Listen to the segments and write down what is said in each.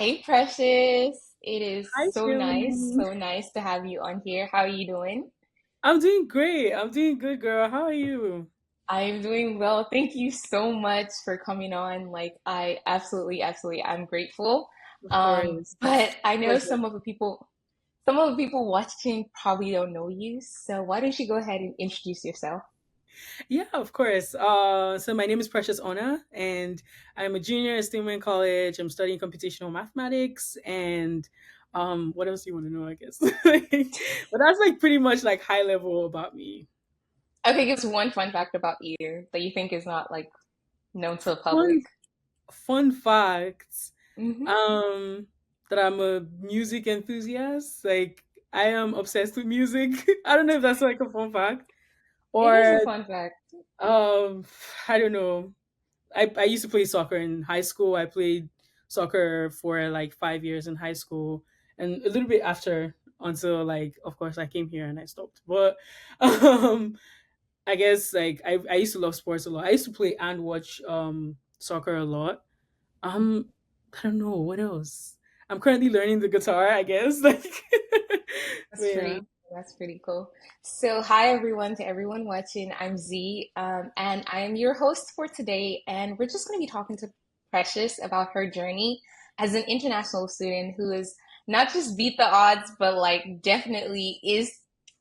Hey, Precious. It is Hi, Shirley. so nice to have you on here. How are you doing? I'm doing great. I'm doing good, girl. How are you? I'm doing well. Thank you so much for coming on. Like, I absolutely, I'm grateful. Of course. But I know Pleasure. some of the people watching probably don't know you. So why don't you go ahead and introduce yourself? Yeah, of course. So my name is Precious Ona, and I'm a junior at Stillman College. I'm studying computational mathematics, and what else do you want to know? I guess, but that's like pretty much like high level about me. Okay, give us one fun fact about you that you think is not like known to the public. Fun, fun facts. Mm-hmm. Um, that I'm a music enthusiast. Like I am obsessed with music. I don't know if that's like a fun fact. It is a Or fun fact. um, I don't know. I used to play soccer in high school. I played soccer for like 5 years in high school, and a little bit after, until like of course I came here and I stopped. But um, I guess like I used to love sports a lot. I used to play and watch soccer a lot. Um, I don't know what else. I'm currently learning the guitar. I guess like, but yeah. That's pretty cool. So, hi everyone to everyone watching. I'm Z, and I am your host for today. And we're just going to be talking to Precious about her journey as an international student who is not just beat the odds, but like definitely is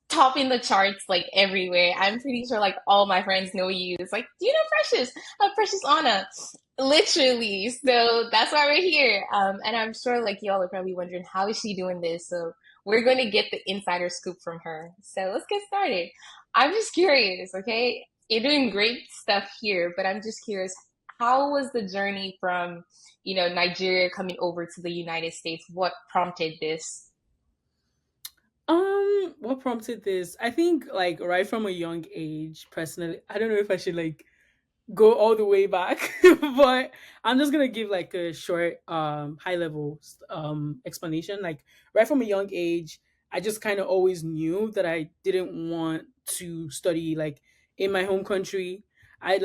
topping the charts like everywhere. I'm pretty sure like all my friends know you. It's like, do you know Precious? Precious Anna. Literally. So that's why we're here. And I'm sure like y'all are probably wondering how is she doing this? So we're going to get the insider scoop from her. So let's get started. I'm just curious, okay? You're doing great stuff here, but I'm just curious, how was the journey from, Nigeria coming over to the United States? What prompted this? What prompted this? I think like right from a young age, personally, I don't know if I should like go all the way back, but I'm just gonna give like a short, high level explanation. Like right from a young age, I just kind of always knew that I didn't want to study like in my home country. I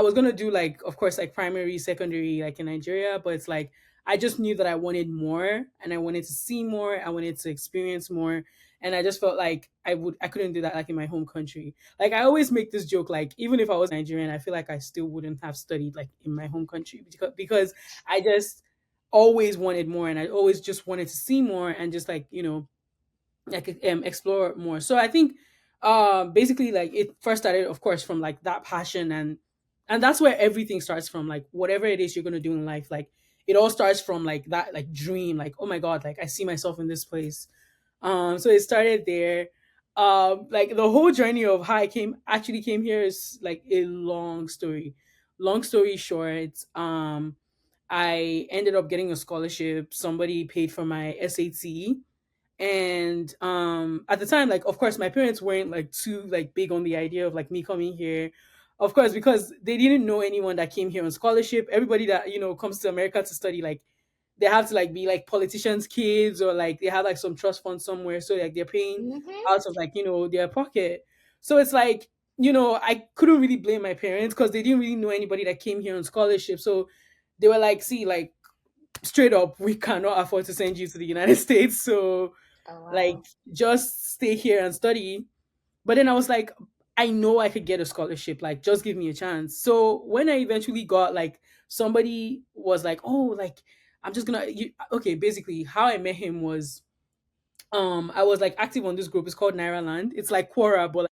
was gonna do like of course like primary, secondary like in Nigeria, but it's like I just knew that I wanted more and I wanted to see more, I wanted to experience more, and I just felt like I couldn't do that like in my home country. Like I always make this joke, like even if I was Nigerian, I feel like I still wouldn't have studied like in my home country because I just always wanted more and I always just wanted to see more and just like like explore more. So I think basically like it first started of course from like that passion, and that's where everything starts from, like whatever it is you're gonna do in life, like it all starts from like that like dream, like oh my god, like I see myself in this place. So it started there. Like the whole journey of how I came here is like a long story. Long story short, I ended up getting a scholarship. Somebody paid for my SAT, and at the time, like of course my parents weren't like too like big on the idea of like me coming here, of course, because they didn't know anyone that came here on scholarship. Everybody that comes to America to study, like they have to like be like politicians kids, or like they have like some trust fund somewhere, so like they're paying Mm-hmm. out of like their pocket. So it's like I couldn't really blame my parents because they didn't really know anybody that came here on scholarship. So they were like, see, like straight up, we cannot afford to send you to the United States, so Oh, like wow. just stay here and study. But then I was like, I know I could get a scholarship, like just give me a chance. So when I eventually got, like, somebody was like, oh, like I'm just gonna okay, basically how I met him was I was like active on this group. It's called Naira Land. It's like Quora, but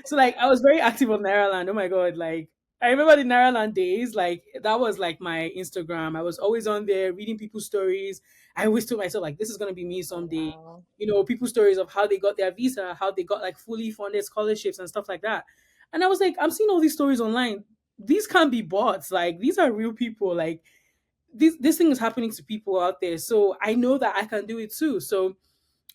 so like I was very active on Nairaland. Oh my god, like I remember the Nairaland days. Like that was like my Instagram. I was always on there reading people's stories. I always told myself like this is gonna be me Oh, someday. wow. People's stories of how they got their visa, how they got like fully funded scholarships and stuff like that. And I was like, I'm seeing all these stories online. These can't be bots. Like these are real people. Like this thing is happening to people out there. So I know that I can do it too. So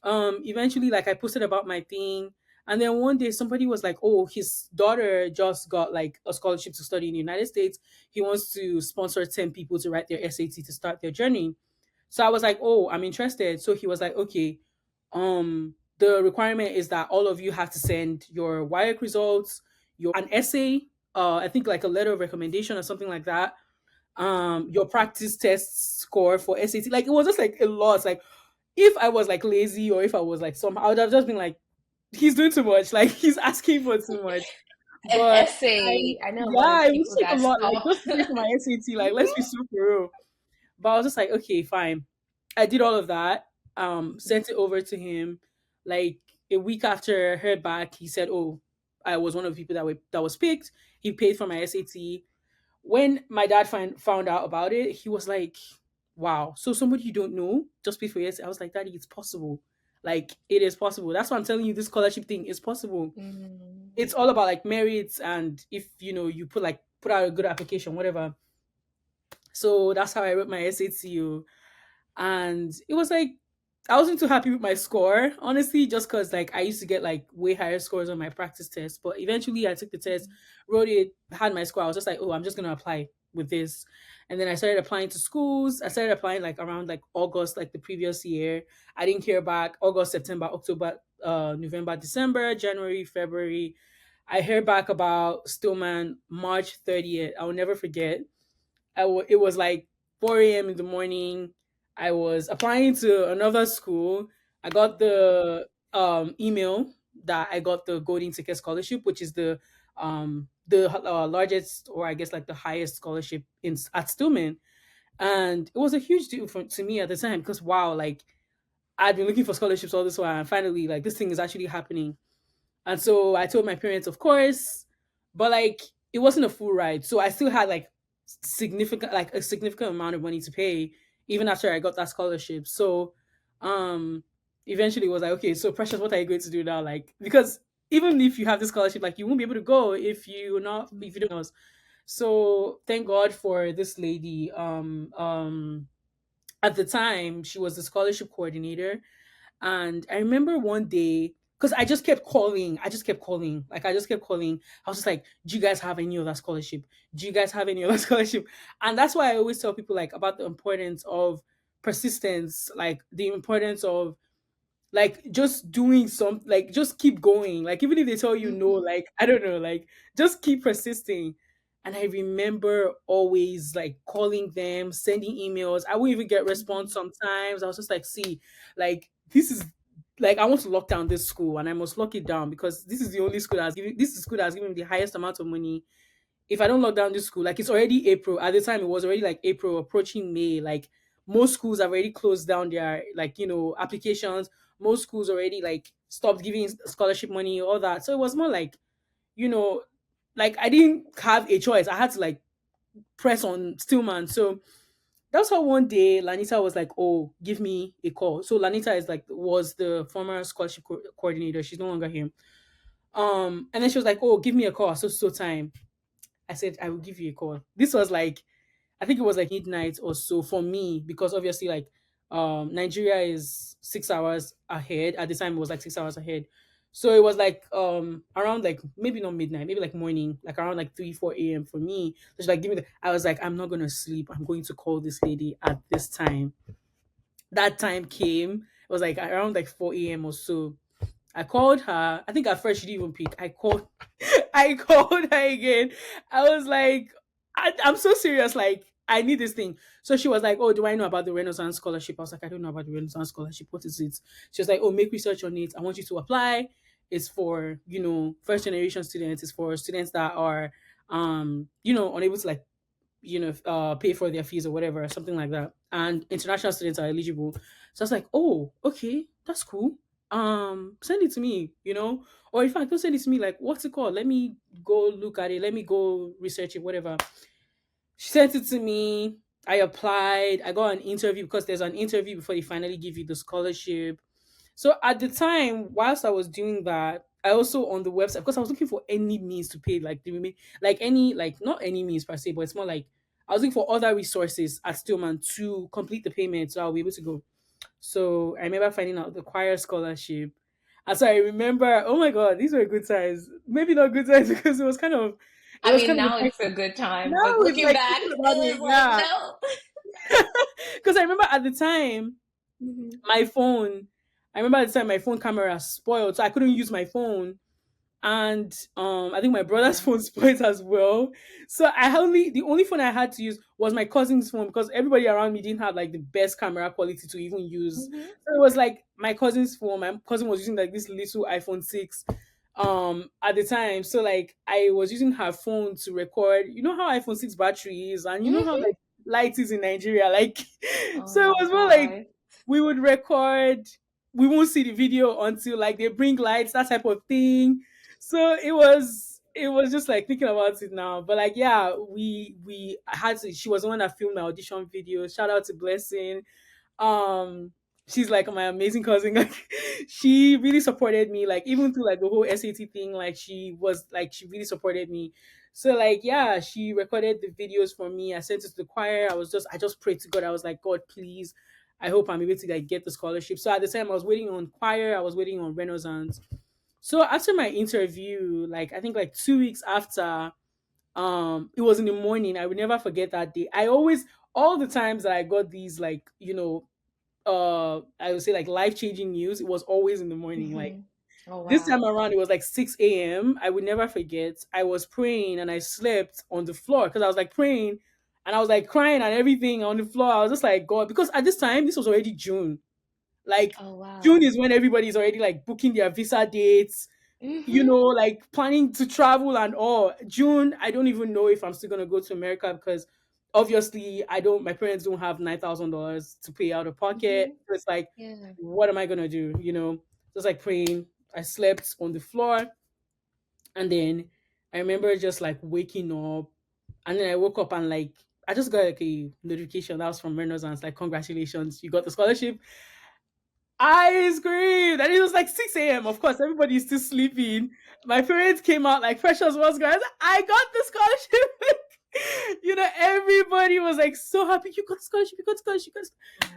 eventually like I posted about my thing, and then one day somebody was like, oh, his daughter just got like a scholarship to study in the United States. He wants to sponsor 10 people to write their SAT to start their journey. So I was like, oh, I'm interested. So he was like, okay, the requirement is that all of you have to send your WIAC results, your an essay, I think like a letter of recommendation or something like that, your practice test score for SAT. Like it was just like a lot. Like if I was like lazy or if I was like some, I would have just been like, he's doing too much. Like he's asking for too much. An But I, essay. I know a lot of yeah, it was people like a that lot. Like stop. just to pay for my SAT. Like let's be super real. But I was just like, okay, fine. I did all of that. Sent it over to him. Like a week after I heard back, he said, "Oh, I was one of the people that was picked. He paid for my SAT." When my dad found out about it, he was like, "Wow, so somebody you don't know just paid for your SAT." I was like, "Daddy, it's possible. Like it is possible. That's why I'm telling you this scholarship thing is possible. Mm, It's all about like merits and if you put out a good application, whatever." So that's how I wrote my SAT. And it was like I wasn't too happy with my score, honestly, just because like I used to get like way higher scores on my practice test. But eventually I took the test, wrote it, had my score. I was just like, oh, I'm just gonna apply with this. And then I started applying to schools. I started applying like around like August, like the previous year. I didn't hear back August, September, October, November, December, January, February. I heard back about Stillman March 30th. I will never forget. It was like 4 a.m. in the morning. I was applying to another school. I got the email that I got the golden ticket scholarship, which is the largest or I guess like the highest scholarship in at Stillman, and it was a huge deal to me at the time because wow, like I'd been looking for scholarships all this while, and finally like this thing is actually happening. And so I told my parents, of course, but like it wasn't a full ride. So I still had like a significant amount of money to pay even after I got that scholarship. So um eventually it was like, okay, so Precious, what are you going to do now? Like because even if you have this scholarship, like you won't be able to go if you don't know. So thank God for this lady. At the time she was the scholarship coordinator, and I remember one day, because I just kept calling, like I just kept calling. I was just like, "Do you guys have any other scholarship? Do you guys have any other scholarship?" And that's why I always tell people like about the importance of persistence, like the importance of like just doing something, like just keep going, like even if they tell you no, mhm, like I don't know, like just keep persisting. And I remember always like calling them, sending emails. I wouldn't even get response mhm, sometimes. I was just like, see, like this is like I want to lock down this school and I must lock it down because this is the only school that's giving this is school that's giving me the highest amount of money. If I don't lock down this school, like it's already April. At the time, it was already like April approaching May. Like most schools have already closed down their like applications. Most schools already like stopped giving scholarship money, all that. So it was more like you know, like I didn't have a choice. I had to like press on Stillman. So that's how one day Lanita was like, "Oh, give me a call." So Lanita is like was the former scholarship coordinator. She's no longer here. And then she was like, "Oh, give me a call. So time." I said, I will give you a call. This was like, I think it was like midnight or so for me, because obviously, like, Nigeria is 6 hours ahead. At the time, it was like 6 hours ahead. So it was like around like maybe not midnight, maybe like morning, like around like 3, 4 a.m. for me. So she's like, give me the I was like, I'm not gonna sleep. I'm going to call this lady at this time. That time came. It was like around like 4 a.m. or so. I called her. I think at first she didn't even pick. I called her again. I was like, I'm so serious. Like, I need this thing. So she was like, "Oh, do I know about the Renaissance Scholarship?" I was like, "I don't know about the Renaissance Scholarship. What is it?" She was like, "Oh, make research on it. I want you to apply. It's for, first generation students. It's for students that are, unable to like pay for their fees or whatever, something like that. And international students are eligible. So I was like, oh, okay, that's cool. Send it to me, or in fact, don't send it to me. Like, what's it called? Let me go look at it. Let me go research it, whatever. She sent it to me. I applied. I got an interview because there's an interview before they finally give you the scholarship. So at the time, whilst I was doing that, I also on the website because I was looking for any means to pay like the like any like not any means per se, but it's more like I was looking for other resources at Stillman to complete the payment so I'll be able to go. So I remember finding out the choir scholarship. And so I remember, oh my god, these were good times. Maybe not good times because it I was mean, kind of a now time. it's a good time, Now but it's looking like back, thinking about it it, was like, yeah. no. Because I remember at the time Mhm. my phone, I remember at the time my phone camera spoiled, so I couldn't use my phone. and I think my brother's Wow. phone spoiled as well. So the only phone I had to use was my cousin's phone because everybody around me didn't have like the best camera quality to even use. Mm-hmm. So it was like my cousin's phone. My cousin was using like this little iPhone 6 at the time. So like I was using her phone to record. You know how iPhone 6 battery is, and you know how Mm-hmm. like light is in Nigeria. Like Oh so it my was more like God. we would record, we won't see the video until like they bring lights, that type of thing. So it was just like thinking about it now. But like yeah, we had to, she was the one that filmed my audition video. Shout out to Blessing. um she's like my amazing cousin. Like she really supported me, like even through like the whole SAT thing. Like she really supported me. So like yeah, she recorded the videos for me. I sent it to the choir. I just prayed to God. I was like, God, please, I hope I'm able to like get the scholarship. So at the time I was waiting on choir, I was waiting on Renaissance. So after my interview, like I think like 2 weeks after, it was in the morning. I would never forget that day. I always, all the times that I got these like, I would say like life-changing news, it was always in the morning. Like Mm-hmm. Oh this time wow. around it was like 6 a.m. I would never forget. I was praying and I slept on the floor because I was like praying and I was like crying and everything on the floor. I was just like, God, because at this time this was already June. Like Oh June wow. is when everybody's already like booking their visa dates, Mm-hmm. like planning to travel and all. June, I don't even know if I'm still gonna go to America because obviously my parents don't have $9,000 to pay out of pocket. Mm-hmm. So it's like, Yeah. what am I gonna do? Just like praying. I slept on the floor and then I remember just like waking up and then I woke up and like I just got like a notification that was from Renaissance, like congratulations, you got the scholarship. I screamed, and it was like 6 a.m. Of course, everybody's still sleeping. My parents came out like Precious was going. I got the scholarship. Everybody was like so happy. You got the scholarship. You got the scholarship. You got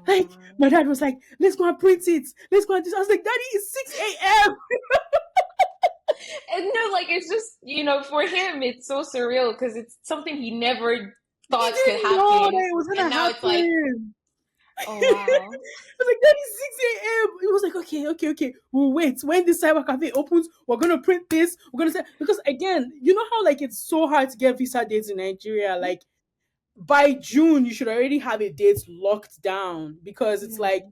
the Oh Like wow. my dad was like, "Let's go and print it. Let's go and do." I was like, "Daddy, it's 6 a.m." And no, like it's just, for him, it's so surreal because it's something he never He thought could didn't know happen. that it was And gonna now it's like, happen. oh wow. I was like, that is 6 a.m. It was like, okay, okay, okay. We'll wait. When this cyber cafe opens, we're gonna print this. We're gonna say because again, you know how like it's so hard to get visa dates in Nigeria. Like by June, you should already have a date locked down because it's like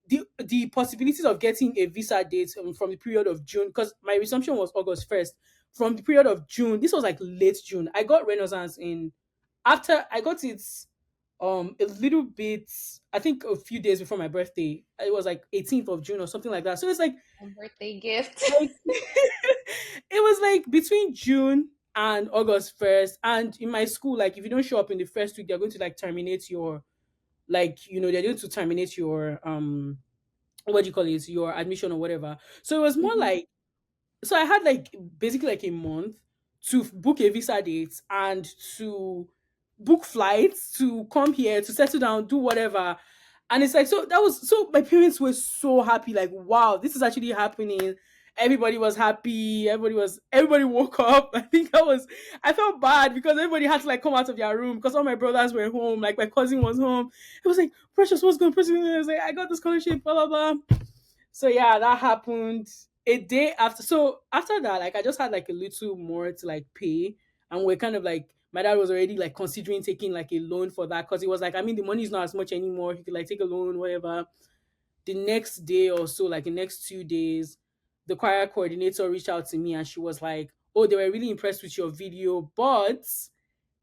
Yeah. the possibilities of getting a visa date from the period of June. Because my resumption was August 1st. From the period of June, this was like late June. I got Renaissance in after I got it a little bit, I think a few days before my birthday. It was like 18th of June or something like that. So it's A birthday gift. like it was like between June and August 1st. And in my school, like if you don't show up in the first week, they're going to like terminate your, like they're going to terminate your what do you call it, your admission or whatever. So it was more Hmm. like, so I had like basically like a month to book a visa date and to book flights to come here to settle down, do whatever. And it's like, so that was, so my parents were so happy, like, wow, this is actually happening. Everybody was happy. Everybody woke up. I felt bad because everybody had to like come out of their room because all my brothers were home. Like my cousin was home. It was like, Precious, what's going on? I was like, I got the scholarship, blah, blah, blah. So yeah, that happened a day after. So after that, like I just had like a little more to like pay, and we're kind of like my dad was already like considering taking like a loan for that because he was like, I mean, the money is not as much anymore. He could like take a loan, whatever. The next day or so, like the next 2 days, the choir coordinator reached out to me and she was like, "Oh, they were really impressed with your video, but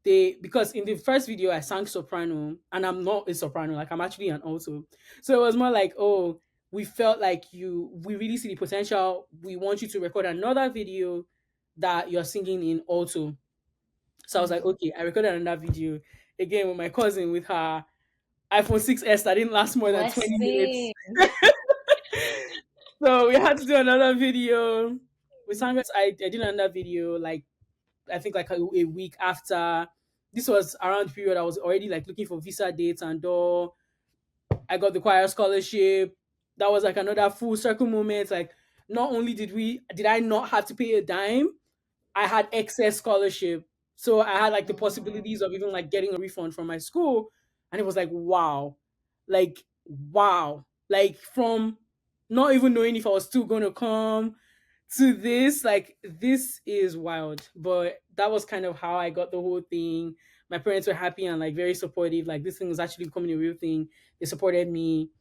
because in the first video I sang soprano and I'm not a soprano, like I'm actually an alto. So it was more like, oh, we felt like we really see the potential. We want you to record another video that you're singing in alto." So I was like, Hmm. okay, I recorded another video again with my cousin with her iPhone 6S that didn't last more than 20 minutes. Blessing. So we had to do another video. We sang it. I did another video like I think like a week after. This was around the period I was already like looking for visa dates and all. I got the choir scholarship. That was like another full circle moment. Like not only did I not have to pay a dime, I had excess scholarship. So I had like the Oh wow. possibilities of even like getting a refund from my school. And it was like, wow. Like, wow. Like from not even knowing if I was still gonna come to this, like this is wild. But that was kind of how I got the whole thing. My parents were happy and like very supportive. Like this thing was actually becoming a real thing. They supported me.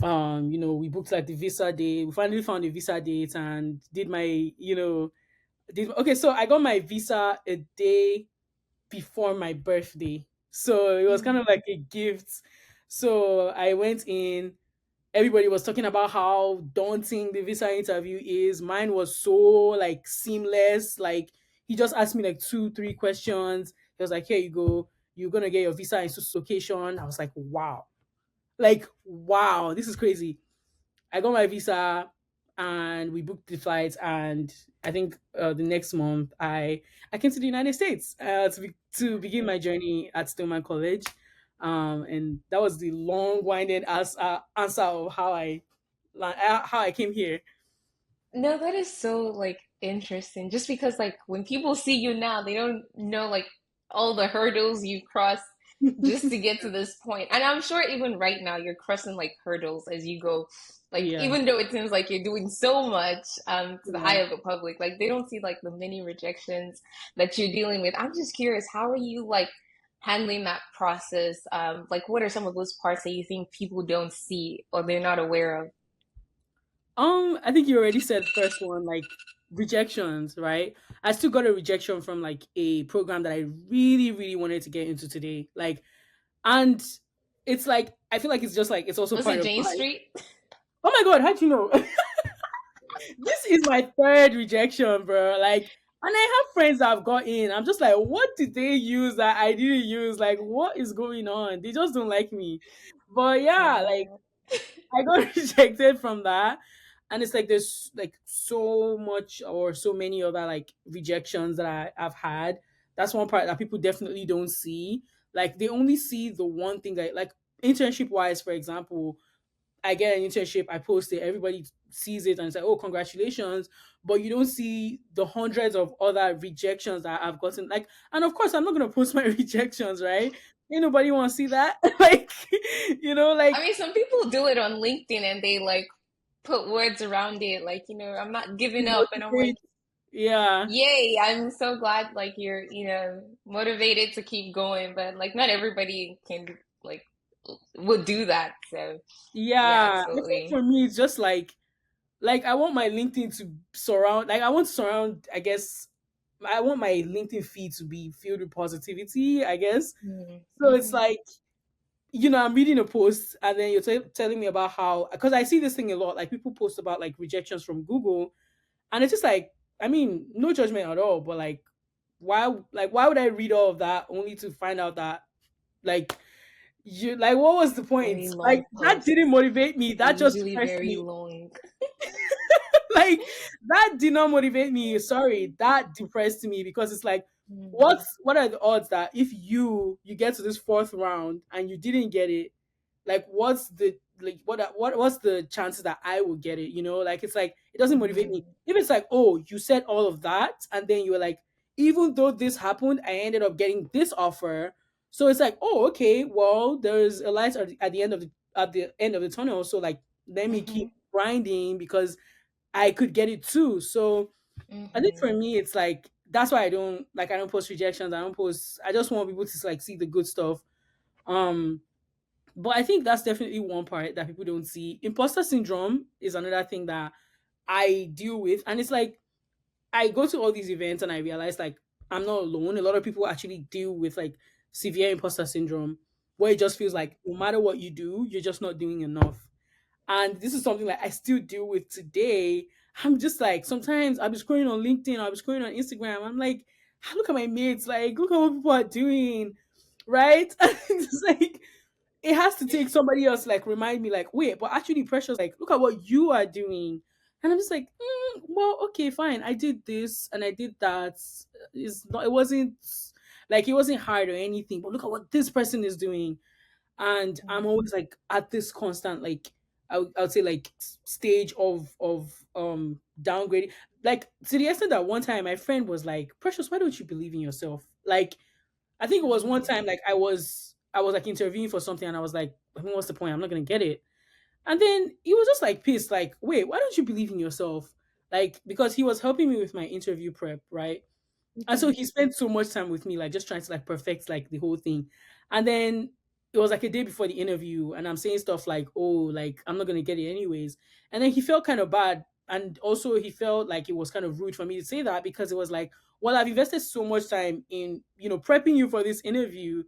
We booked like the visa date. We finally found a visa date and did my, did okay. So I got my visa a day before my birthday. So it was kind of Mm. like a gift. So I went in, everybody was talking about how daunting the visa interview is. Mine was so like seamless. Like he just asked me like two, three questions. He was like, "Here you go. You're gonna get your visa in this location." I was like, "Wow, like wow, this is crazy." I got my visa and we booked the flights, and I think the next month I came to the United States to begin my journey at Stillman College. And that was the long-winded answer of how I came here. No, that is so like interesting. Just because like when people see you now, they don't know like all the hurdles you've crossed just to get to this point. And I'm sure even right now you're crossing like hurdles as you go. Like Yeah, even though it seems like you're doing so much to the eye yeah. of the public, like they don't see like the many rejections that you're dealing with. I'm just curious, how are you like handling that process? Like what are some of those parts that you think people don't see or they're not aware of? I think you already said first one, like rejections, right? I still got a rejection from like a program that I really, really wanted to get into today. Like, and it's like I feel like it's just like it's also Was part it of Jane life. Street? Oh my god, how'd you know? This is my third rejection, bro. Like, and I have friends that have got in. I'm just like, what did they use that I didn't use? Like, what is going on? They just don't like me. But yeah, like Wow. I got rejected from that. And it's like there's like so much or so many other like rejections that I've had. That's one part that people definitely don't see. Like they only see the one thing that like internship wise, for example, I get an internship, I post it, everybody sees it and say, "Oh, congratulations!" But you don't see the hundreds of other rejections that I've gotten. Like, and of course, I'm not gonna post my rejections, right? Ain't nobody want to see that. Like, I like mean, some people do it on LinkedIn and they like put words around it, like, I'm not to giving up. And I'm like, motivate. Yeah, yay, I'm so glad like you're, motivated to keep going. But like, not everybody can, like, would do that. So, yeah, yeah. I think absolutely. for me, it's just like I want my LinkedIn to surround. Like I want to surround. I guess I want my LinkedIn feed to be filled with positivity. I guess so. It's Mm-hmm. like I'm reading a post and then you're telling me about how, because I see this thing a lot, like people post about like rejections from Google, and it's just like, I mean, no judgment at all, but why would I read all of that only to find out that like you like what was the point? Very Like long that didn't posts. motivate me. They're That just usually depressed very me. long. Like that did not motivate me. Sorry, that depressed me because it's like, Mm-hmm. what are the odds that if you get to this fourth round and you didn't get it, like what's the chances that I will get it? Like it's like it doesn't motivate me. Mm-hmm. If it's like, oh, you said all of that, and then you were like, even though this happened, I ended up getting this offer. So it's like, oh, okay, well, there's a light at the end of the tunnel. So like, let me Mm-hmm. keep grinding because I could get it too. So I think for Mm-hmm. me, it's like that's why I don't post rejections. I don't post. I just want people to like see the good stuff. Um, but I think that's definitely one part that people don't see. Imposter syndrome is another thing that I deal with, and it's like I go to all these events and I realize like I'm not alone. A lot of people actually deal with like severe imposter syndrome, where it just feels like no matter what you do, you're just not doing enough. And this is something like I still deal with today. I'm just like sometimes I'll be scrolling on LinkedIn, I'll be scrolling on Instagram. I'm like, "Ah, look at my mates, like look at what people are doing, right?" It's like it has to take somebody else to, like remind me, like, wait, but actually precious, like look at what you are doing. And I'm just like, well, okay, fine. I did this and I did that. It wasn't hard or anything, but look at what this person is doing. And I'm Mm-hmm. always like at this constant like I would say like stage of downgrading, like to the extent that one time my friend was like, "Precious, why don't you believe in yourself?" Like I think it was one time like I was like interviewing for something and I was like, I mean, what's the point? I'm not gonna get it. And then he was just like pissed, like, wait, why don't you believe in yourself? like because he was helping me with my interview prep, right? And so Mhm. he spent so much time with me, like just trying to like perfect like the whole thing. And then it was like a day before the interview, and I'm saying stuff like, "Oh, like I'm not gonna get it anyways." And then he felt kind of bad, and also he felt like it was kind of rude for me to say that because it was like, "Well, I've invested so much time in prepping you for this interview.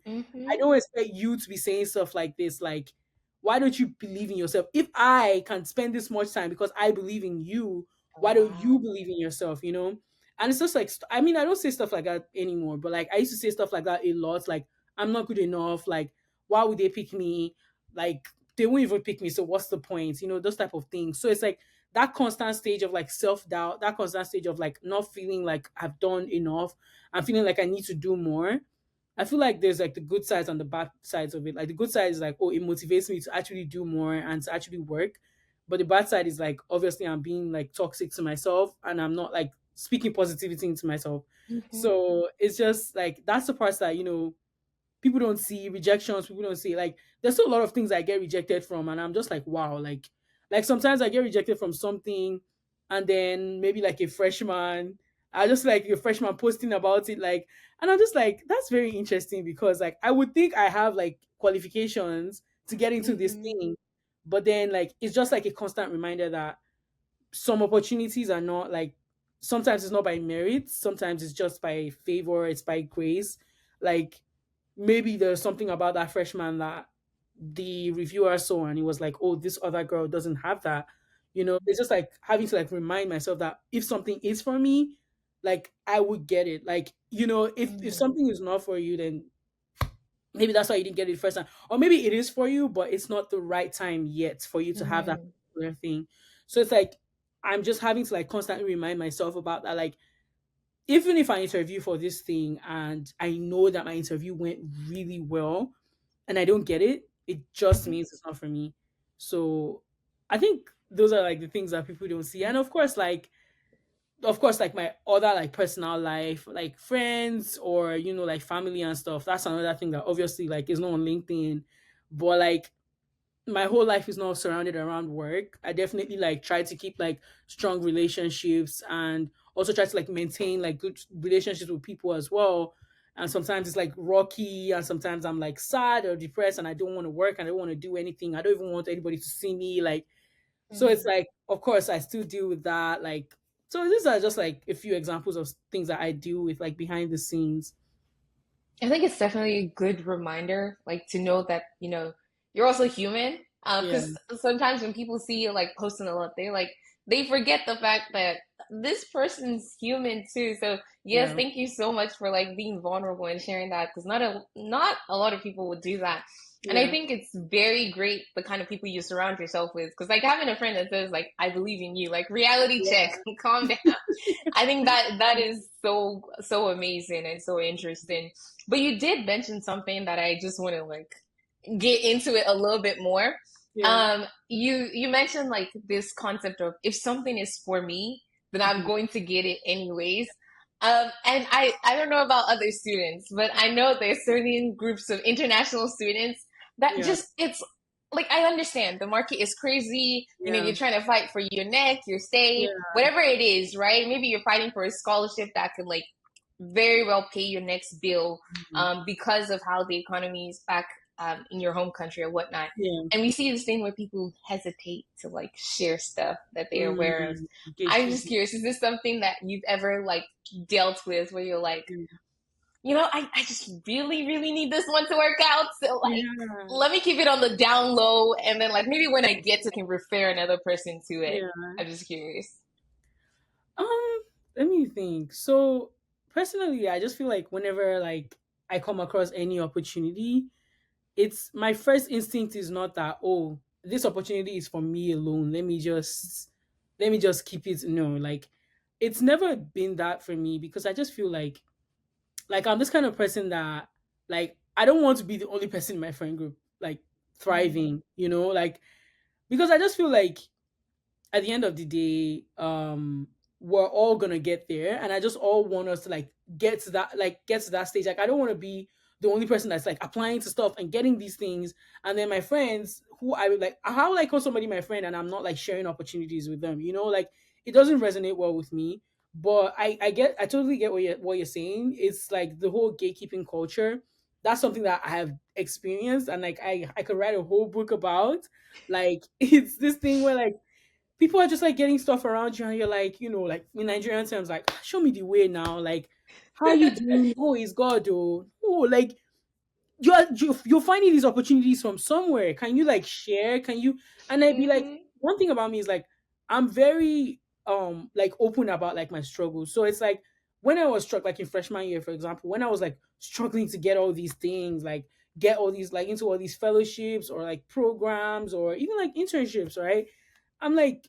I Mhm. don't expect you to be saying stuff like this. Like, why don't you believe in yourself? If I can spend this much time because I believe in you, Oh why don't you wow. believe in yourself? You know?" And it's just like, I mean, I don't say stuff like that anymore, but like I used to say stuff like that a lot. Like, I'm not good enough. Like, why would they pick me? Like, they won't even pick me. So what's the point? Those type of things. So it's like that constant stage of like self doubt, that constant stage of like not feeling like I've done enough. I'm feeling like I need to do more. I feel like there's like the good sides and the bad sides of it. Like the good side is like, oh, it motivates me to actually do more and to actually work. But the bad side is like obviously I'm being like toxic to myself and I'm not like speaking positivity into myself. Mhm. So it's just like that's the parts that people don't see rejections. People don't see like there's still a lot of things I get rejected from, and I'm just like wow, like sometimes I get rejected from something, and then maybe like a freshman, I just like a freshman posting about it, like, and I'm just like that's very interesting because like I would think I have like qualifications to get into this Mhm. thing, but then like it's just like a constant reminder that some opportunities are not like sometimes it's not by merit, sometimes it's just by favor, it's by grace. Like maybe there's something about that freshman that the reviewer saw and he was like, oh, this other girl doesn't have that. It's just like having to like remind myself that if something is for me, like I would get it. Like, if Mhm. something is not for you, then maybe that's why you didn't get it the first time. Or maybe it is for you, but it's not the right time yet for you to have that Mhm. particular thing. So it's like I'm just having to like constantly remind myself about that. Like even if I interview for this thing and I know that my interview went really well and I don't get it, it just Mhm. means it's not for me. So I think those are like the things that people don't see. And of course, like my other like personal life, like friends or like family and stuff. That's another thing that obviously like is not on LinkedIn. But like my whole life is not surrounded around work. I definitely like try to keep like strong relationships and also try to like maintain like good relationships with people as well. And sometimes it's like rocky, and sometimes I'm like sad or depressed, and I don't want to work, and I don't want to do anything. I don't even want anybody to see me. Like, so it's Mhm. like, of course, I still deal with that. Like, so these are just like a few examples of things that I deal with like behind the scenes. I think it's definitely a good reminder, like to know that, you're also human. Yeah, Because sometimes when people see you like posting a lot, they forget the fact that this person's human too. So yes, yeah, thank you so much for like being vulnerable and sharing that because not a lot of people would do that. And I yeah, think it's very great the kind of people you surround yourself with. Because like having a friend that says like, I believe in you, like reality check, yeah, calm down. I think that is so amazing and so interesting. But you did mention something that I just want to like get into it a little bit more. yeah. You mentioned like this concept of if something is for me, then I'm Mhm. going to get it anyways. And I don't know about other students, but I know there's certain groups of international students that Yeah, just it's like I understand the market is crazy. yeah, You're trying to fight for your neck, your stay, yeah. whatever it is, right? Maybe you're fighting for a scholarship that could like very well pay your next bill Mhm. because of how the economy is back in your home country or whatnot. Yeah. And we see this thing where people hesitate to like share stuff that they're aware of. Mm, I'm just gatekeeping. curious, is this something that you've ever like dealt with where you're like, Mm. I just really, really need this one to work out. So like Yeah, let me keep it on the down low and then like maybe when I get to can refer another person to it. yeah. I'm just curious. Um, Let me think. So personally, I just feel like whenever like I come across any opportunity, it's my first instinct is not that, oh, this opportunity is for me alone. Let me just keep it. No, like it's never been that for me because I just feel like I'm this kind of person that like I don't want to be the only person in my friend group like Mm, thriving, like because I just feel like at the end of the day, we're all gonna get there, and I just all want us to like get to that stage. Like I don't want to be the only person that's like applying to stuff and getting these things, and then my friends who I would like, how would I call somebody my friend and I'm not like sharing opportunities with them? Like it doesn't resonate well with me. But I totally get what you're saying. It's like the whole gatekeeping culture. That's something that I have experienced, and like I could write a whole book about. Like it's this thing where like people are just like getting stuff around you, and you're like, like in Nigerian terms, like, "Ah, show me the way now. Like, how are you doing? Oh, is God, oh, like you're finding these opportunities from somewhere. Can you like share? Can you?" And I'd be like, Mm-hmm. one thing about me is like I'm very like open about like my struggles. So it's like when I was struck like in freshman year, for example, when I was like struggling to get all these things, like get all these like into all these fellowships or like programs or even like internships, right?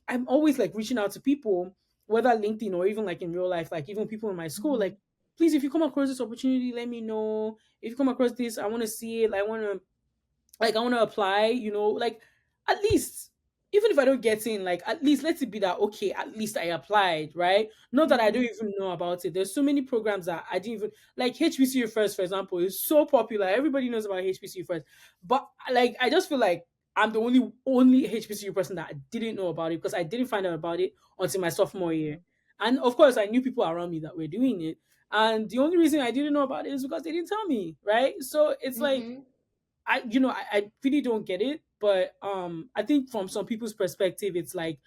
I'm always like reaching out to people, whether LinkedIn or even like in real life, like even people in my school, Mm-hmm. like, please, if you come across this opportunity, let me know. If you come across this, I want to see it. I want to apply, like at least, even if I don't get in, like at least let it be that okay, at least I applied, right? Not that I don't Mm-hmm. even know about it. There's so many programs that I didn't even like. HBCU First, for example, is so popular. Everybody knows about HBCU First, but like I just feel like I'm the only HBCU person that I didn't know about it because I didn't find out about it until my sophomore year. And of course, I knew people around me that were doing it. And the only reason I didn't know about it is because they didn't tell me, right? So it's like Mm-hmm. I really don't get it, but I think from some people's perspective it's like,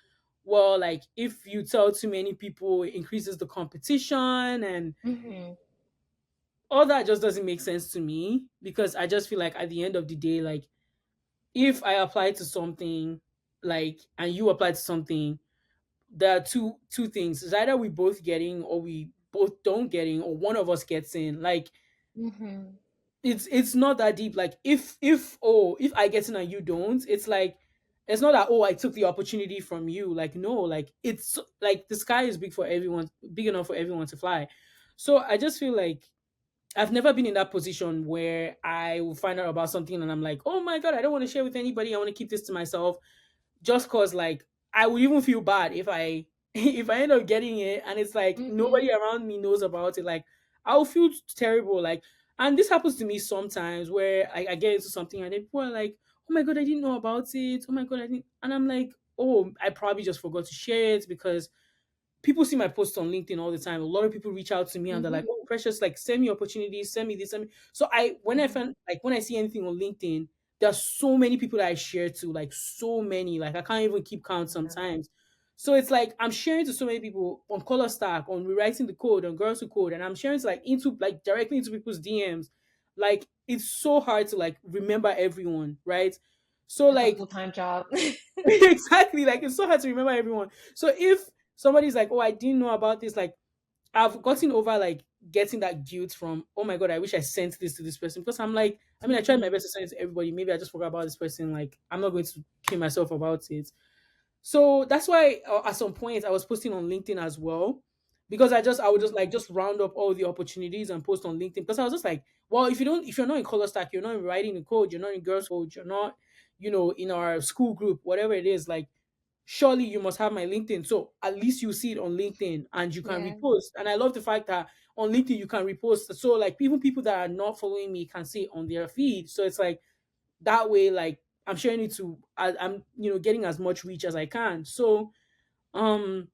well, like if you tell too many people it increases the competition and Mm-hmm. all that just doesn't make sense to me because I just feel like at the end of the day, like if I apply to something like and you apply to something, there are two things. It's either we both getting or we both don't getting or one of us gets in. Like Mm-hmm. it's not that deep. Like if I get in and you don't, it's like it's not that oh I took the opportunity from you. Like no, like it's like the sky is big for everyone, big enough for everyone to fly. So I just feel like I've never been in that position where I will find out about something and I'm like, oh my god, I don't want to share with anybody. I want to keep this to myself just cause like I would even feel bad if I if I end up getting it and it's like Mm-hmm. nobody around me knows about it. Like I'll feel terrible. Like and this happens to me sometimes where I get into something and then people are like, oh my god, I didn't know about it. Oh my god, I didn't and I'm like, oh, I probably just forgot to share it because people see my posts on LinkedIn all the time. A lot of people reach out to me and they're like, Mm-hmm. "Oh, Precious, like send me opportunities, send me this, send me." So when I Mm-hmm. find like when I see anything on LinkedIn, there are so many people that I share to, like so many, like I can't even keep count Yeah. sometimes. So it's like I'm sharing to so many people on Color Stack, on rewriting the code, on Girls Who Code, and I'm sharing to like into like directly into people's DMs. Like it's so hard to like remember everyone, right? So It's a like full-time job. exactly, like it's so hard to remember everyone. So if somebody's like, "Oh, I didn't know about this," like I've gotten over like getting that guilt from, "Oh my god, I wish I sent this to this person," because I'm like, I mean, I tried my Mm-hmm. best to send it to everybody. Maybe I just forgot about this person. Like, I'm not going to kill myself about it. So that's why at some point I was posting on LinkedIn as well, because I would just like just round up all the opportunities and post on LinkedIn because I was just like, well, if you're not in Color Stack, you're not writing the code, you're not in Girls Code, you're not, in our school group, whatever it is, like surely you must have my LinkedIn. So at least you see it on LinkedIn and you can Yeah. repost. And I love the fact that on LinkedIn you can repost. So like even people that are not following me can see it on their feed. So it's like that way, like I'm sharing it to I'm getting as much reach as I can. So um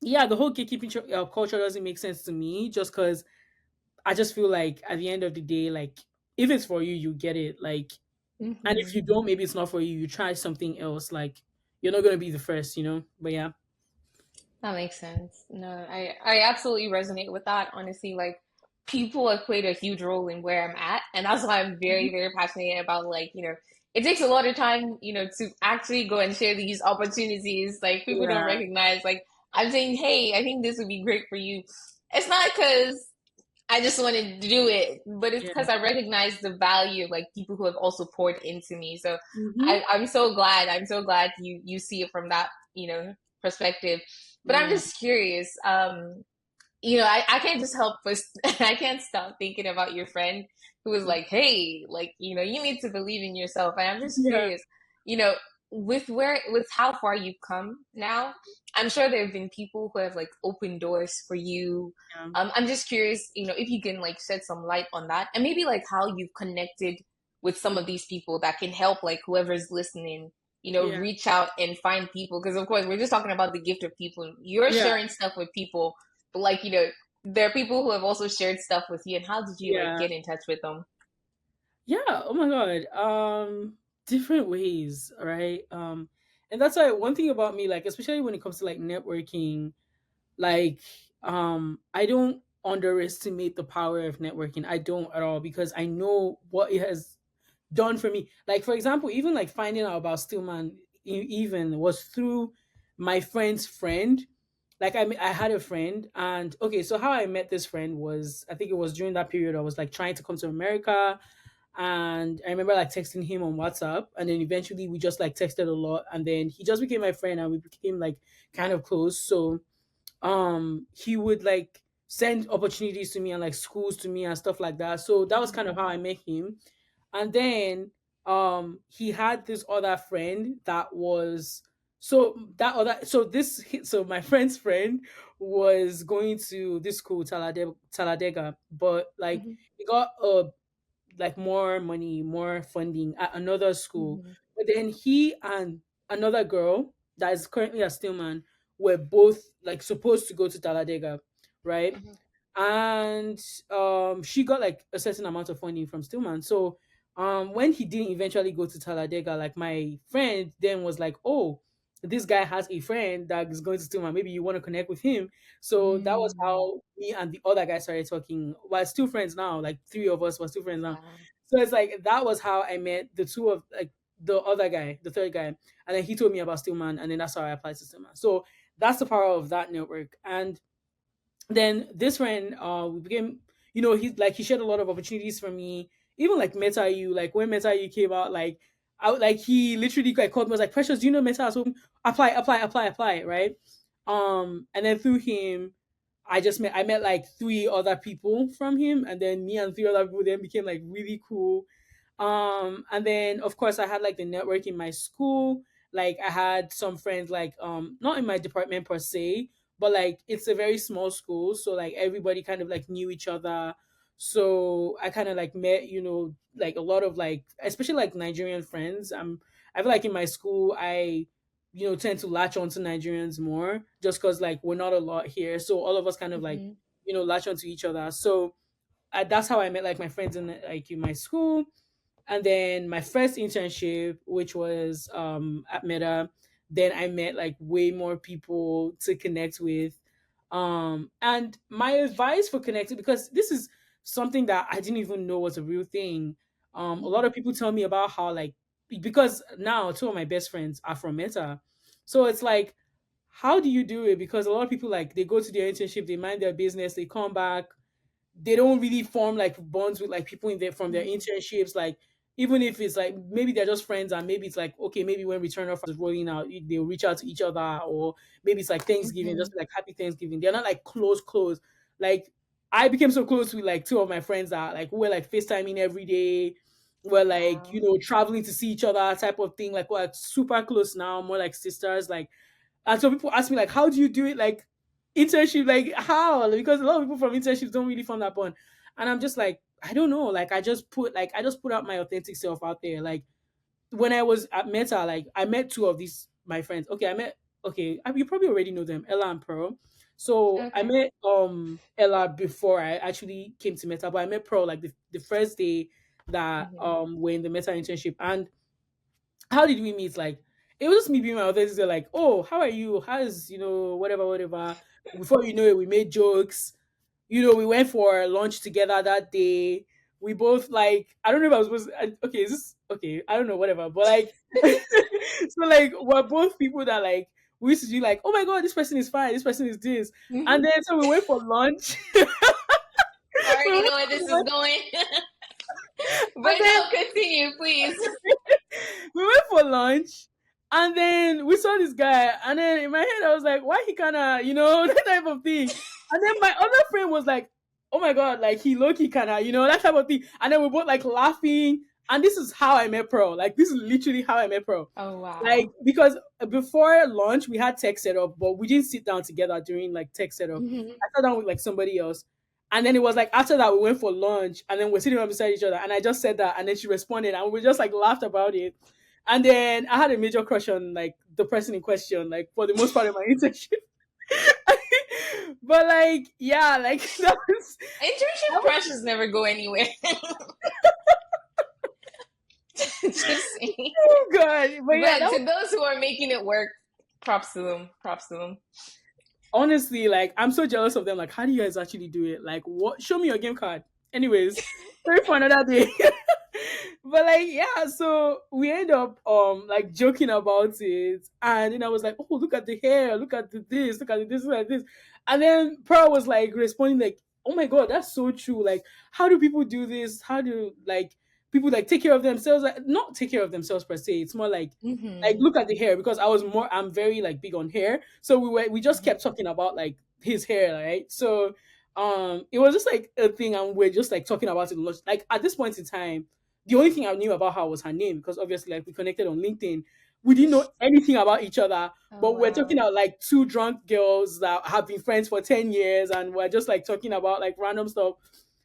yeah, the whole gatekeeping culture doesn't make sense to me just because I just feel like at the end of the day, like if it's for you, you get it. Like and if Mm-hmm. you don't, maybe it's not for you, you try something else. Like you're not gonna be the first. But yeah. That makes sense. No, I absolutely resonate with that. Honestly, like people have played a huge role in where I'm at, and that's why I'm very, Mhm. very passionate about like, it takes a lot of time, to actually go and share these opportunities. Like people don't Yeah. recognize, like I'm saying, hey, I think this would be great for you. It's not because I just wanted to do it, but it's Yeah. because I recognize the value of like people who have also poured into me. So Hmm. I'm so glad. I'm so glad you see it from that, perspective. But I'm Yeah. just curious. I can't just help but I can't stop thinking about your friend who was like, "Hey, like, you need to believe in yourself." And I'm just Yeah. curious, you know, with how far you've come now. I'm sure there have been people who have like opened doors for you. Yeah. I'm just curious, if you can like shed some light on that and maybe like how you've connected with some of these people that can help like whoever's listening. Yeah. reach out and find people? Because of course, we're just talking about the gift of people. You're Yeah. sharing stuff with people, but like, there are people who have also shared stuff with you. And how did you like Yeah. get in touch with them? Yeah. Oh my god. Different ways, right? And that's why one thing about me, like especially when it comes to like networking, like I don't underestimate the power of networking. I don't at all because I know what it has done for me. Like for example, even like finding out about Stillman even was through my friend's friend. Like I had a friend, and okay, so how I met this friend was, I think it was during that period I was like trying to come to America, and I remember like texting him on WhatsApp, and then eventually we just like texted a lot, and then he just became my friend, and we became like kind of close. So he would like send opportunities to me and like schools to me and stuff like that. So that was kind of how I met him. And then he had this other friend that was, so my friend's friend was going to this school, Talladega, but like Hmm. he got a like more money, more funding at another school. Hmm. But then he and another girl that is currently a Stillman were both like supposed to go to Talladega, right? Hmm. And she got like a certain amount of funding from Stillman. So when he didn't eventually go to Talladega, like my friend then was like, oh, this guy has a friend that is going to Stillman. Maybe you want to connect with him. So that was Mm. how me and the other guy started talking. We're still friends now. Like three of us were still friends now. Wow. So it's like that was how I met the two of like the other guy, the third guy, and then he told me about Stillman, and then that's how I applied to Stillman. So that's the power of that network. And then this friend, we became, he shared a lot of opportunities for me. Even like Meta U, like when Meta U came out, like like he literally like called me, was like, Precious, do you know Meta? So apply, apply, apply, apply, right? And then through him, I met like three other people from him, and then me and three other people then became like really cool. And then of course I had like the network in my school. Like I had some friends like not in my department per se, but like it's a very small school, so like everybody kind of like knew each other. So I kind of like met, like a lot of like especially like Nigerian friends. I feel like in my school I tend to latch on to Nigerians more just because like we're not a lot here, so all of us kind of like Hmm. latch onto each other. So that's how I met like my friends in like in my school. And then my first internship, which was at Meta, then I met like way more people to connect with. And my advice for connecting, because this is something that I didn't even know was a real thing. A lot Hmm. of people tell me about how like, because now two of my best friends are from Meta, so it's like, how do you do it? Because a lot of people like they go to their internship, they mind their business, they come back, they don't really form like bonds with like people in there from their Hmm. internships. Like even if it's like maybe they're just friends, and maybe it's like okay, maybe when return offers is rolling out, they'll reach out to each other, or maybe it's like Thanksgiving, Hmm. just like happy Thanksgiving. They're not like close. Like I became so close with like two of my friends that like we're like FaceTiming every day. We're like, Wow. traveling to see each other type of thing. Like we're like super close now, more like sisters. Like, and so people ask me like, how do you do it? Like internship, like how? Because a lot of people from internships don't really form that bond. And I'm just like, I don't know. Like I just put out my authentic self out there. Like when I was at Meta, like I met two of these my friends. You probably already know them, Ella and Pearl. So I Okay. met Ella before I actually came to Meta, but I met Pearl like the first day that Hmm. we're in the Meta internship. And how did we meet? Like, it was just me being my authentic self, like, oh, how are you? How's, whatever, whatever. Before you know it, we made jokes. We went for lunch together that day. We both like, I don't know if I was supposed to, okay, is this okay? I don't know, whatever. But like, so like, we're both people that like, we used to do like, oh my god, this person is fine, this person is this. And Hmm. then so we went for lunch. I We already went know where this for is lunch, going, and but then no, continue, please. we went for lunch, and then we saw this guy, and then in my head I was like, why he kinda, that type of thing. And then my other friend was like, oh my god, like he low key kinda, that type of thing. And then we both like laughing. And this is how I met Pearl. Like this is literally how I met Pearl. Oh Like wow. because before lunch we had tech set up, but we didn't sit down together during like tech setup. Hmm. I sat down with like somebody else. And then it was like after that we went for lunch, and then we're sitting right beside each other, and I just said that, and then she responded, and we just like laughed about it. And then I had a major crush on like the person in question, like for the most part of my internship. But like, yeah, like Internship that was crushes never go anywhere. Just saying. so good. But yeah, But that was to those who are making it work, props to them. Props to them. honestly, like, I'm so jealous of them. Like, how do you guys actually do it? Like, what? Show me your game card. Anyways, sorry for another day. But like, yeah, so we end up like joking about it, and then I was like, oh, look at the hair, look at the this, look at the this, look at this, and then Pearl was like responding like, oh my god, that's so true. Like, how do people do this? How do like people like take care of themselves? Like, not take care of themselves per se. It's more like Mm-hmm. look at the hair, because I'm very like big on hair, so we just kept talking about like his hair, right? So it was just like a thing, and we're just like talking about it a lot. Like at this point in time, the only thing I knew about her was her name, because obviously like we connected on LinkedIn. We didn't know anything about each other, Oh but we're talking wow. about like two drunk girls that have been friends for 10 years, and we're just like talking about like random stuff.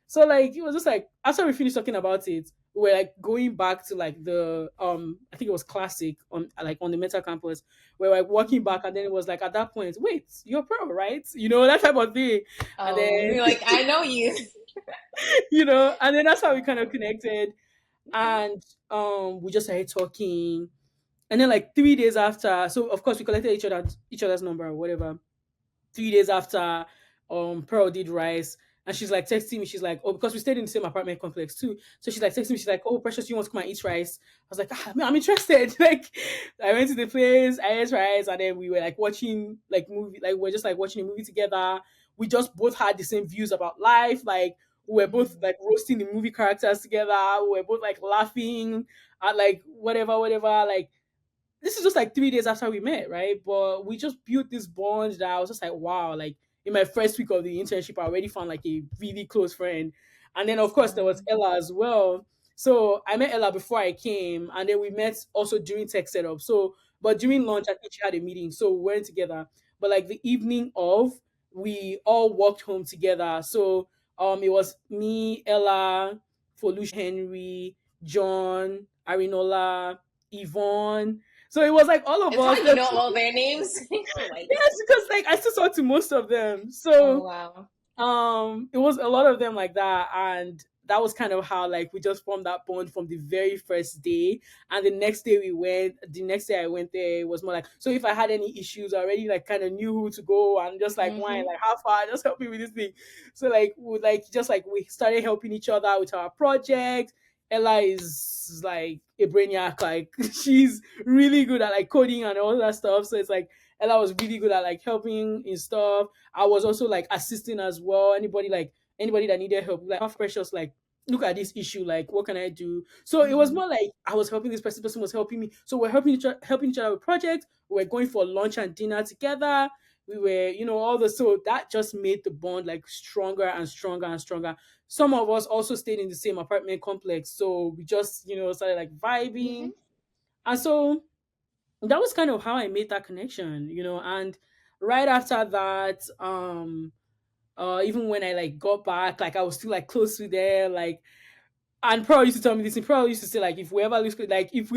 So like it was just like after we finished talking about it, we're like going back to like the I think it was classic on like on the Meta campus. We're like walking Mhm. back, and then it was like at that point, wait, you're pro, right? You know, that type of thing. And Oh, then you're like, I know you. and then that's how we kind of Wow. connected. Okay. And we just started talking. And then like 3 days after, so of course we collected each other's number or whatever. 3 days after, Pearl did rice, and she's like texting me. She's like, oh, because we stayed in the same apartment complex too. So she's like texting me. She's like, oh, Precious, you want to come and eat rice? I was like, ah, man, I'm interested. Like, I went to the place, I ate rice, and then we were like watching like movie. Like we're just like watching a movie together. We just both had the same views about life. Like we were both Mhm. like roasting the movie characters together. We were both like laughing at like whatever, whatever. Like this is just like 3 days after we met, right? But we just built this bond that I was just like, wow, like in my first week of the internship, I already found like a really close friend. And then of course there was Wow. Ella as well. So I met Ella before I came, and then we met also during tech setup. So but during lunch, I think she had a meeting, so we weren't together. But like the evening of, we all walked home together. So it was me, Ella, Folusha Henry, John, Arinola, Yvonne. So it was like all of It's us. how you know all their names. Like, Yes, because like I still talk to most of them. oh So wow. it was a lot of them like that, and that was kind of how like we just formed that bond from the very first day. And the next day I went there, it was more like, so if I had any issues, I already like kind of knew who to go, and just like why, Mm-hmm. like how far, just help me with this thing. So like we like just like we started helping each other with our project. Ella is like a brainiac, like she's really good at like coding and all that stuff. So it's like Ella was really good at like helping in stuff. I was also like assisting as well. Anybody that needed help, like half precious, like look at this issue, like what can I do? So it was Mm-hmm. more like I was helping this person was helping me. So we're helping each other with projects. We're going for lunch and dinner together. We were, all the so that just made the bond like stronger and stronger and stronger. Some of us also stayed in the same apartment complex, so we just, started like Mm-hmm. vibing. And so that was kind of how I made that connection, and right after that, even when I like got back, like I was still like close with her, like, and Pearl used to tell me this, and Pearl used to say like if we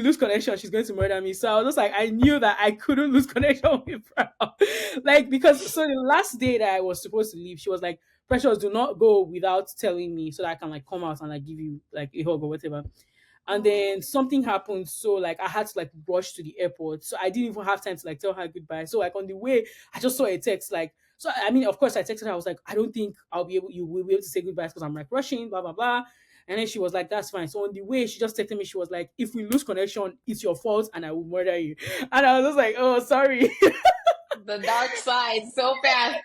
lose connection, she's going to murder me. So I was just like, I knew that I couldn't lose connection with Pearl. Like, because so the last day that I was supposed to leave, she was like, Precious, do not go without telling me so that I can like come out and like give you like a hug or whatever. And Oh. then something happened, so like I had to like rush to the airport, so I didn't even have time to like tell her goodbye. So like on the way, I just saw a text, like, so I mean, of course I texted her. I was like, I don't think you will be able to say goodbye because I'm like rushing, blah blah blah. And then she was like, that's fine. So on the way, she just texted me. She was like, if we lose connection, it's your fault and I will murder you. And I was just like, oh, sorry. The dark side so fast.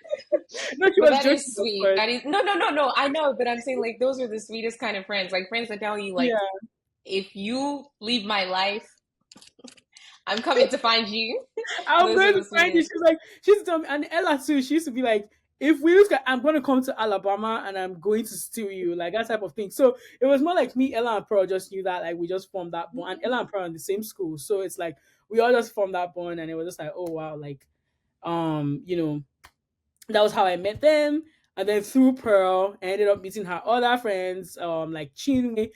No, she But was that joking, is of sweet. course. That is no, no, no, no. I know, but I'm saying like those are the sweetest kind of friends. Like friends that tell you like, Yeah. if you leave my life, I'm coming to find you. I'm Those going are to the find you. sweetest. She used to tell me, and Ella too, she used to be like, if we lose, I'm going to come to Alabama and I'm going to steal you, like that type of thing. So it was more like me, Ella, and Pearl just knew that, like, we just formed that bond. And Ella and Pearl are in the same school. So it's like, we all just formed that bond, and it was just like, oh, wow, like, you know, that was how I met them. And then through Pearl, I ended up meeting her other friends, like Chinwe.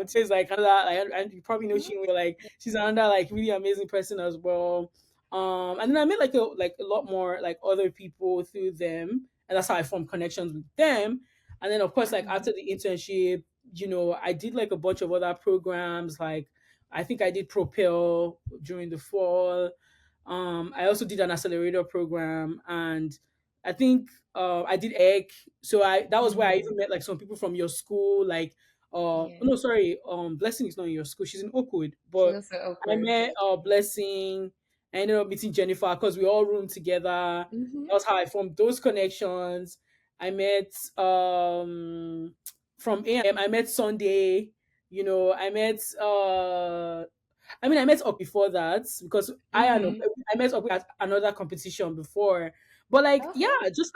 She's like another like, and you probably know she will like she's another like really amazing person as well. And then I met like a lot more like other people through them, and that's how I formed connections with them. And then of course like Mhm. after the internship, I did like a bunch of other programs. Like I think I did Propel during the fall. I also did an accelerator program, and I think I did egg. So I that was where I Mhm. even met like some people from your school. Like, Yeah. no, sorry, Blessing is not in your school. She's in Oakwood, She but was so I awkward. met Blessing. I ended up meeting Jennifer because we all roomed together. Mhm. That was how I formed those connections. I met from AM. I met Sunday. I met I met up before that because Mhm. I met up at another competition before. But like yeah, Okay. just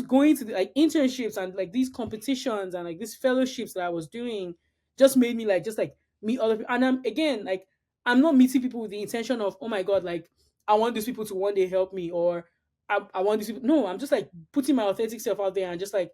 going to the, like internships and like these competitions and like these fellowships that I was doing just made me like just like meet other people. And I'm again like I'm not meeting people with the intention of, oh my god, like I want these people to one day help me, or I want these people. No, I'm just like putting my authentic self out there and just like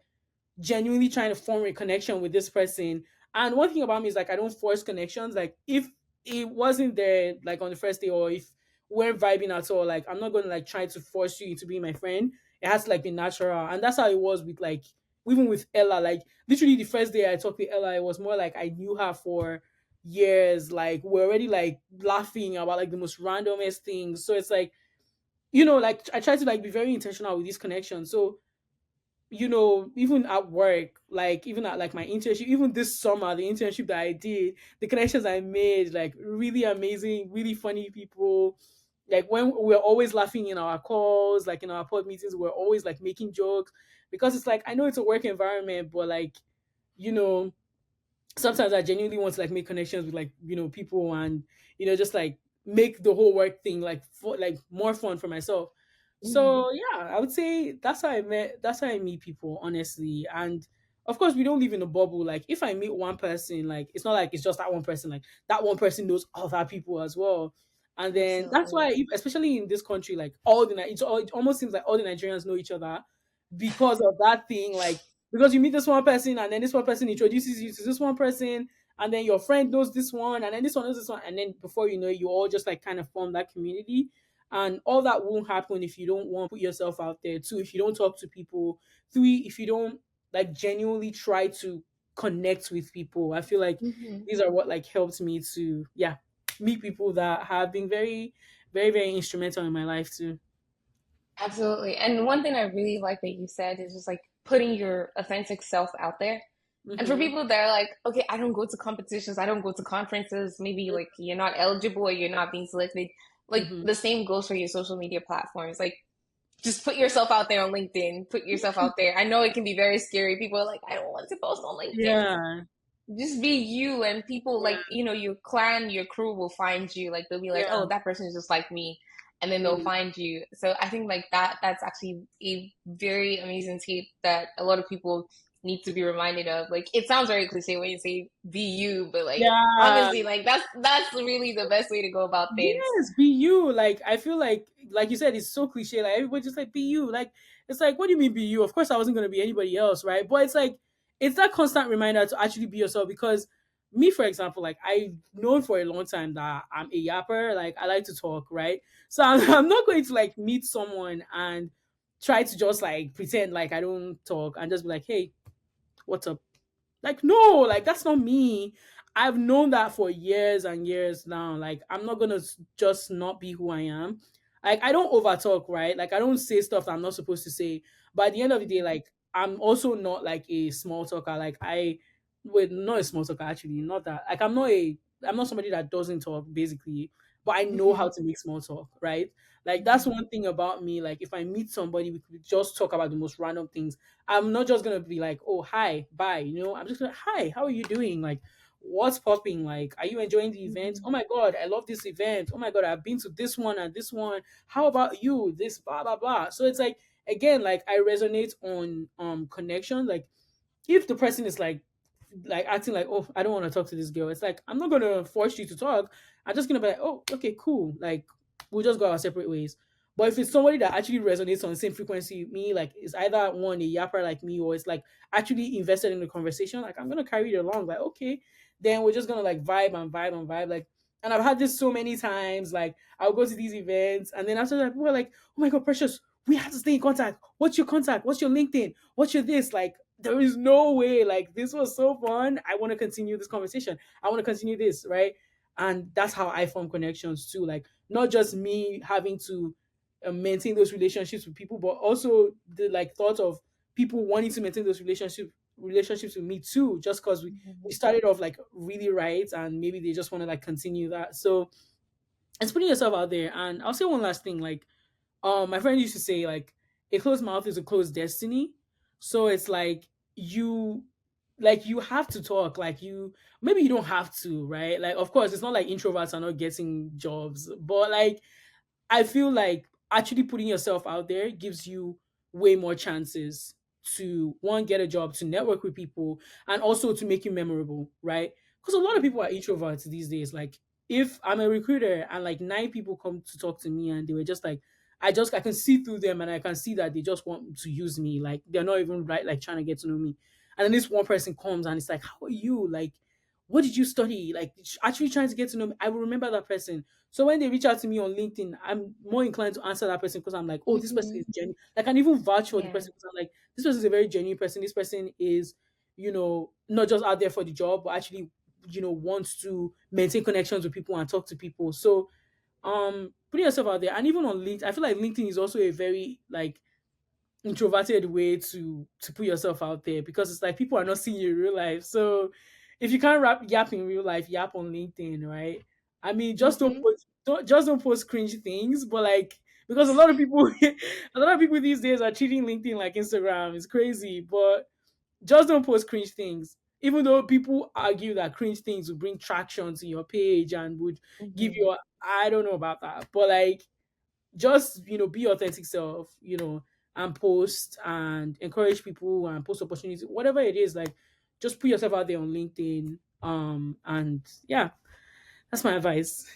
genuinely trying to form a connection with this person. And one thing about me is like I don't force connections. Like if it wasn't there like on the first day, or if we're vibing at all, like I'm not gonna like try to force you into being my friend. It has to like be natural. And that's how it was with like even with Ella. Like literally the first day I talked with Ella, it was more like I knew her for years. Like we're already like laughing about like the most randomest things. So it's like, like I try to like be very intentional with these connections. So even at work, like even at like my internship, even this summer, the internship that I did, the connections I made, like really amazing, really funny people. Like when we're always laughing in our calls, like in our pod meetings, we're always like making jokes because it's like I know it's a work environment, but like, you know, sometimes I genuinely want to like make connections with like people, and just like make the whole work thing like like more fun for myself. Mhm. So yeah, I would say that's how I met. That's how I meet people, honestly. And of course, we don't live in a bubble. Like if I meet one person, like it's not like it's just that one person. Like that one person knows other people as well. And then that's Absolutely. why, especially in this country, like it almost seems like all the Nigerians know each other because of that thing. Like because you meet this one person and then this one person introduces you to this one person, and then your friend knows this one, and then this one knows this one, and then before you know it, you all just like kind of form that community. And all that won't happen if you don't want to put yourself out there. Two, if you don't talk to people. Three, if you don't like genuinely try to connect with people. I feel like Mhm. these are what like helped me to, yeah, meet people that have been very, very, very instrumental in my life too. Absolutely. And one thing I really like that you said is just like putting your authentic self out there. And for Mm-hmm. people that are like, okay, I don't go to competitions, I don't go to conferences, maybe like you're not eligible or you're not being selected. Like Mm-hmm. the same goes for your social media platforms. Like just put yourself out there on LinkedIn, put yourself out there. I know it can be very scary. People are like, I don't want to post on LinkedIn. Yeah. Just be you, and people Yeah. like your clan, your crew will find you. Like they'll be like, Yeah. oh, that person is just like me, and then they'll Mm. find you. So I think like that's actually a very amazing tip that a lot of people need to be reminded of. Like it sounds very cliche when you say be you, but like Yeah. honestly, like that's really the best way to go about things. Yes, be you. Like I feel like you said, it's so cliche. Like everybody just like be you. Like it's like, what do you mean be you? Of course, I wasn't gonna be anybody else, right? But it's like it's that constant reminder to actually be yourself. Because me, for example, like I've known for a long time that I'm a yapper. Like I like to talk, right? So I'm not going to like meet someone and try to just like pretend like I don't talk and just be like, hey, what's up? Like, no, like that's not me. I've known that for years and years now. Like, I'm not gonna just not be who I am. Like, I don't over talk, right? Like, I don't say stuff that I'm not supposed to say. But at the end of the day, like, I'm also not like a small talker. Like, not a small talker actually. Not that. Like, I'm not somebody that doesn't talk basically. But I know how Hmm. to make small talk, right? Like, that's Hmm. one thing about me. Like, if I meet somebody, we could just talk about the most random things. I'm not just gonna be like, oh hi, bye. I'm just gonna hi, how are you doing? Like, what's popping? Like, are you enjoying the event? Oh Hmm. my god, I love this event. Oh my god, I've been to this one and this one. How about you? This blah blah blah. So it's like again, like I resonate on connection. Like if the person is like acting like, oh, I don't want to talk to this girl, it's like I'm not gonna force you to talk. I'm just gonna be like, oh, okay, cool. Like we'll just go our separate ways. But if it's somebody that actually resonates on the same frequency with me, like it's either one a yapper like me or it's like actually invested in the conversation, like I'm gonna carry it along. Like, okay, then we're just gonna like vibe and vibe and vibe. Like, and I've had this so many times. Like, I'll go to these events and then after that, people are like, oh my god, Precious, we have to stay in contact. What's your contact? What's your LinkedIn? What's your this? Like, there is no way. Like, this was so fun. I want to continue this conversation. I want to continue this, right? And that's how I form connections too. Like, not just me having to maintain those relationships with people, but also the like thought of people wanting to maintain those relationships with me too, just because we started off like really right, and maybe they just want to like continue that. So it's putting yourself out there. And I'll say one last thing, like my friend used to say like a closed mouth is a closed destiny. So it's like you have to talk, like you maybe you don't have to, right? Like of course it's not like introverts are not getting jobs, but like I feel like actually putting yourself out there gives you way more chances to one get a job, to network with people, and also to make you memorable, right? Because a lot of people are introverts these days. Like if I'm a recruiter and like nine people come to talk to me and they were just like, I can see through them and I can see that they just want to use me. Like they're not even right like trying to get to know me. And then this one person comes and it's like, how are you? Like, what did you study? Like actually trying to get to know me. I will remember that person. So when they reach out to me on LinkedIn, I'm more inclined to answer that person because I'm like, oh, this person Mm-hmm. is genuine. Like, I can even vouch for the Yeah. person because I'm like, this person is a very genuine person. This person is, not just out there for the job, but actually, wants to maintain connections with people and talk to people. So, putting yourself out there, and even on LinkedIn, I feel like LinkedIn is also a very like introverted way to put yourself out there because it's like people are not seeing you in real life. So if you can't yap in real life, yap on LinkedIn, right? I mean, Mm-hmm. just don't post cringe things, but like because a lot of people a lot of people these days are treating LinkedIn like Instagram. It's crazy, but just don't post cringe things. Even though people argue that cringe things would bring traction to your page and would give Mm-hmm. you I don't know about that. But like just be your authentic self, and post and encourage people and post opportunities, whatever it is, like just put yourself out there on LinkedIn. And yeah, that's my advice.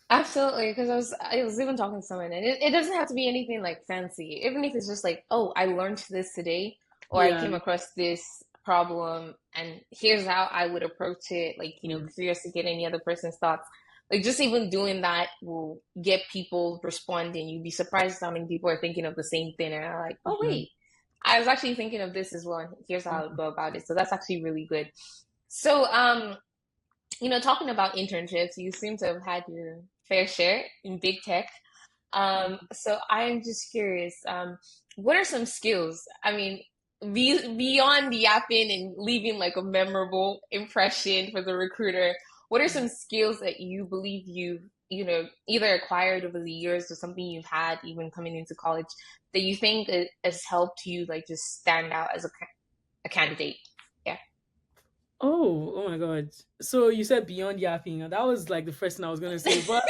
Absolutely, because I was even talking to someone, and it doesn't have to be anything like fancy. Even if it's just like, oh, I learned this today, or I Yeah, came across this problem, and here's how I would approach it. Like, yeah. curious to get any other person's thoughts. Like, just even doing that will get people responding. You'd be surprised how many people are thinking of the same thing, and are like, oh, Yeah. wait, I was actually thinking of this as well, and here's how I would go about it. So that's actually really good. So, talking about internships, you seem to have had your fair share in big tech. So I'm just curious, what are some skills? I mean, beyond the yapping and leaving like a memorable impression for the recruiter, what are some skills that you believe you've either acquired over the years or something you've had even coming into college that you think has helped you like just stand out as a candidate? Yeah. Oh my god. So you said beyond yapping, and that was like the first thing I was gonna say. But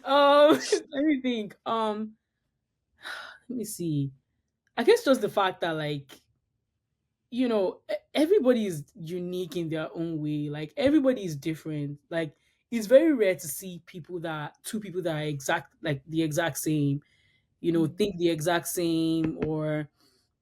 let me think. Let me see. I guess just the fact that like everybody is unique in their own way. Like everybody is different. Like it's very rare to see two people that are exact like the exact same, think the exact same, or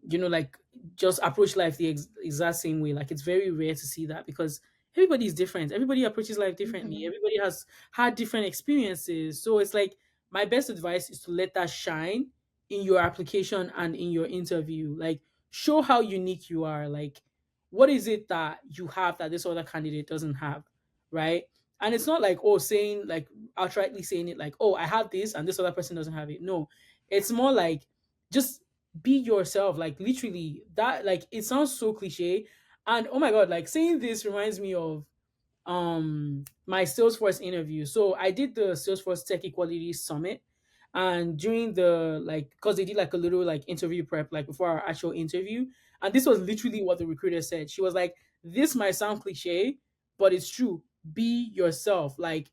like just approach life the exact same way. Like it's very rare to see that because everybody is different. Everybody approaches life differently. Mm-hmm. Everybody has had different experiences. So it's like my best advice is to let that shine in your application and in your interview. Like show how unique you are. Like what is it that you have that this other candidate doesn't have, right? And it's not like saying like outrightly saying it like I have this and this other person doesn't have it. No, it's more like just be yourself, like literally that. Like it sounds so cliche, and oh my god, like saying this reminds me of my Salesforce interview. So I did the Salesforce Tech Equality Summit, and during the like because they did like a little like interview prep like before our actual interview, and this was literally what the recruiter said. She was like, this might sound cliche, but it's true. Be yourself. Like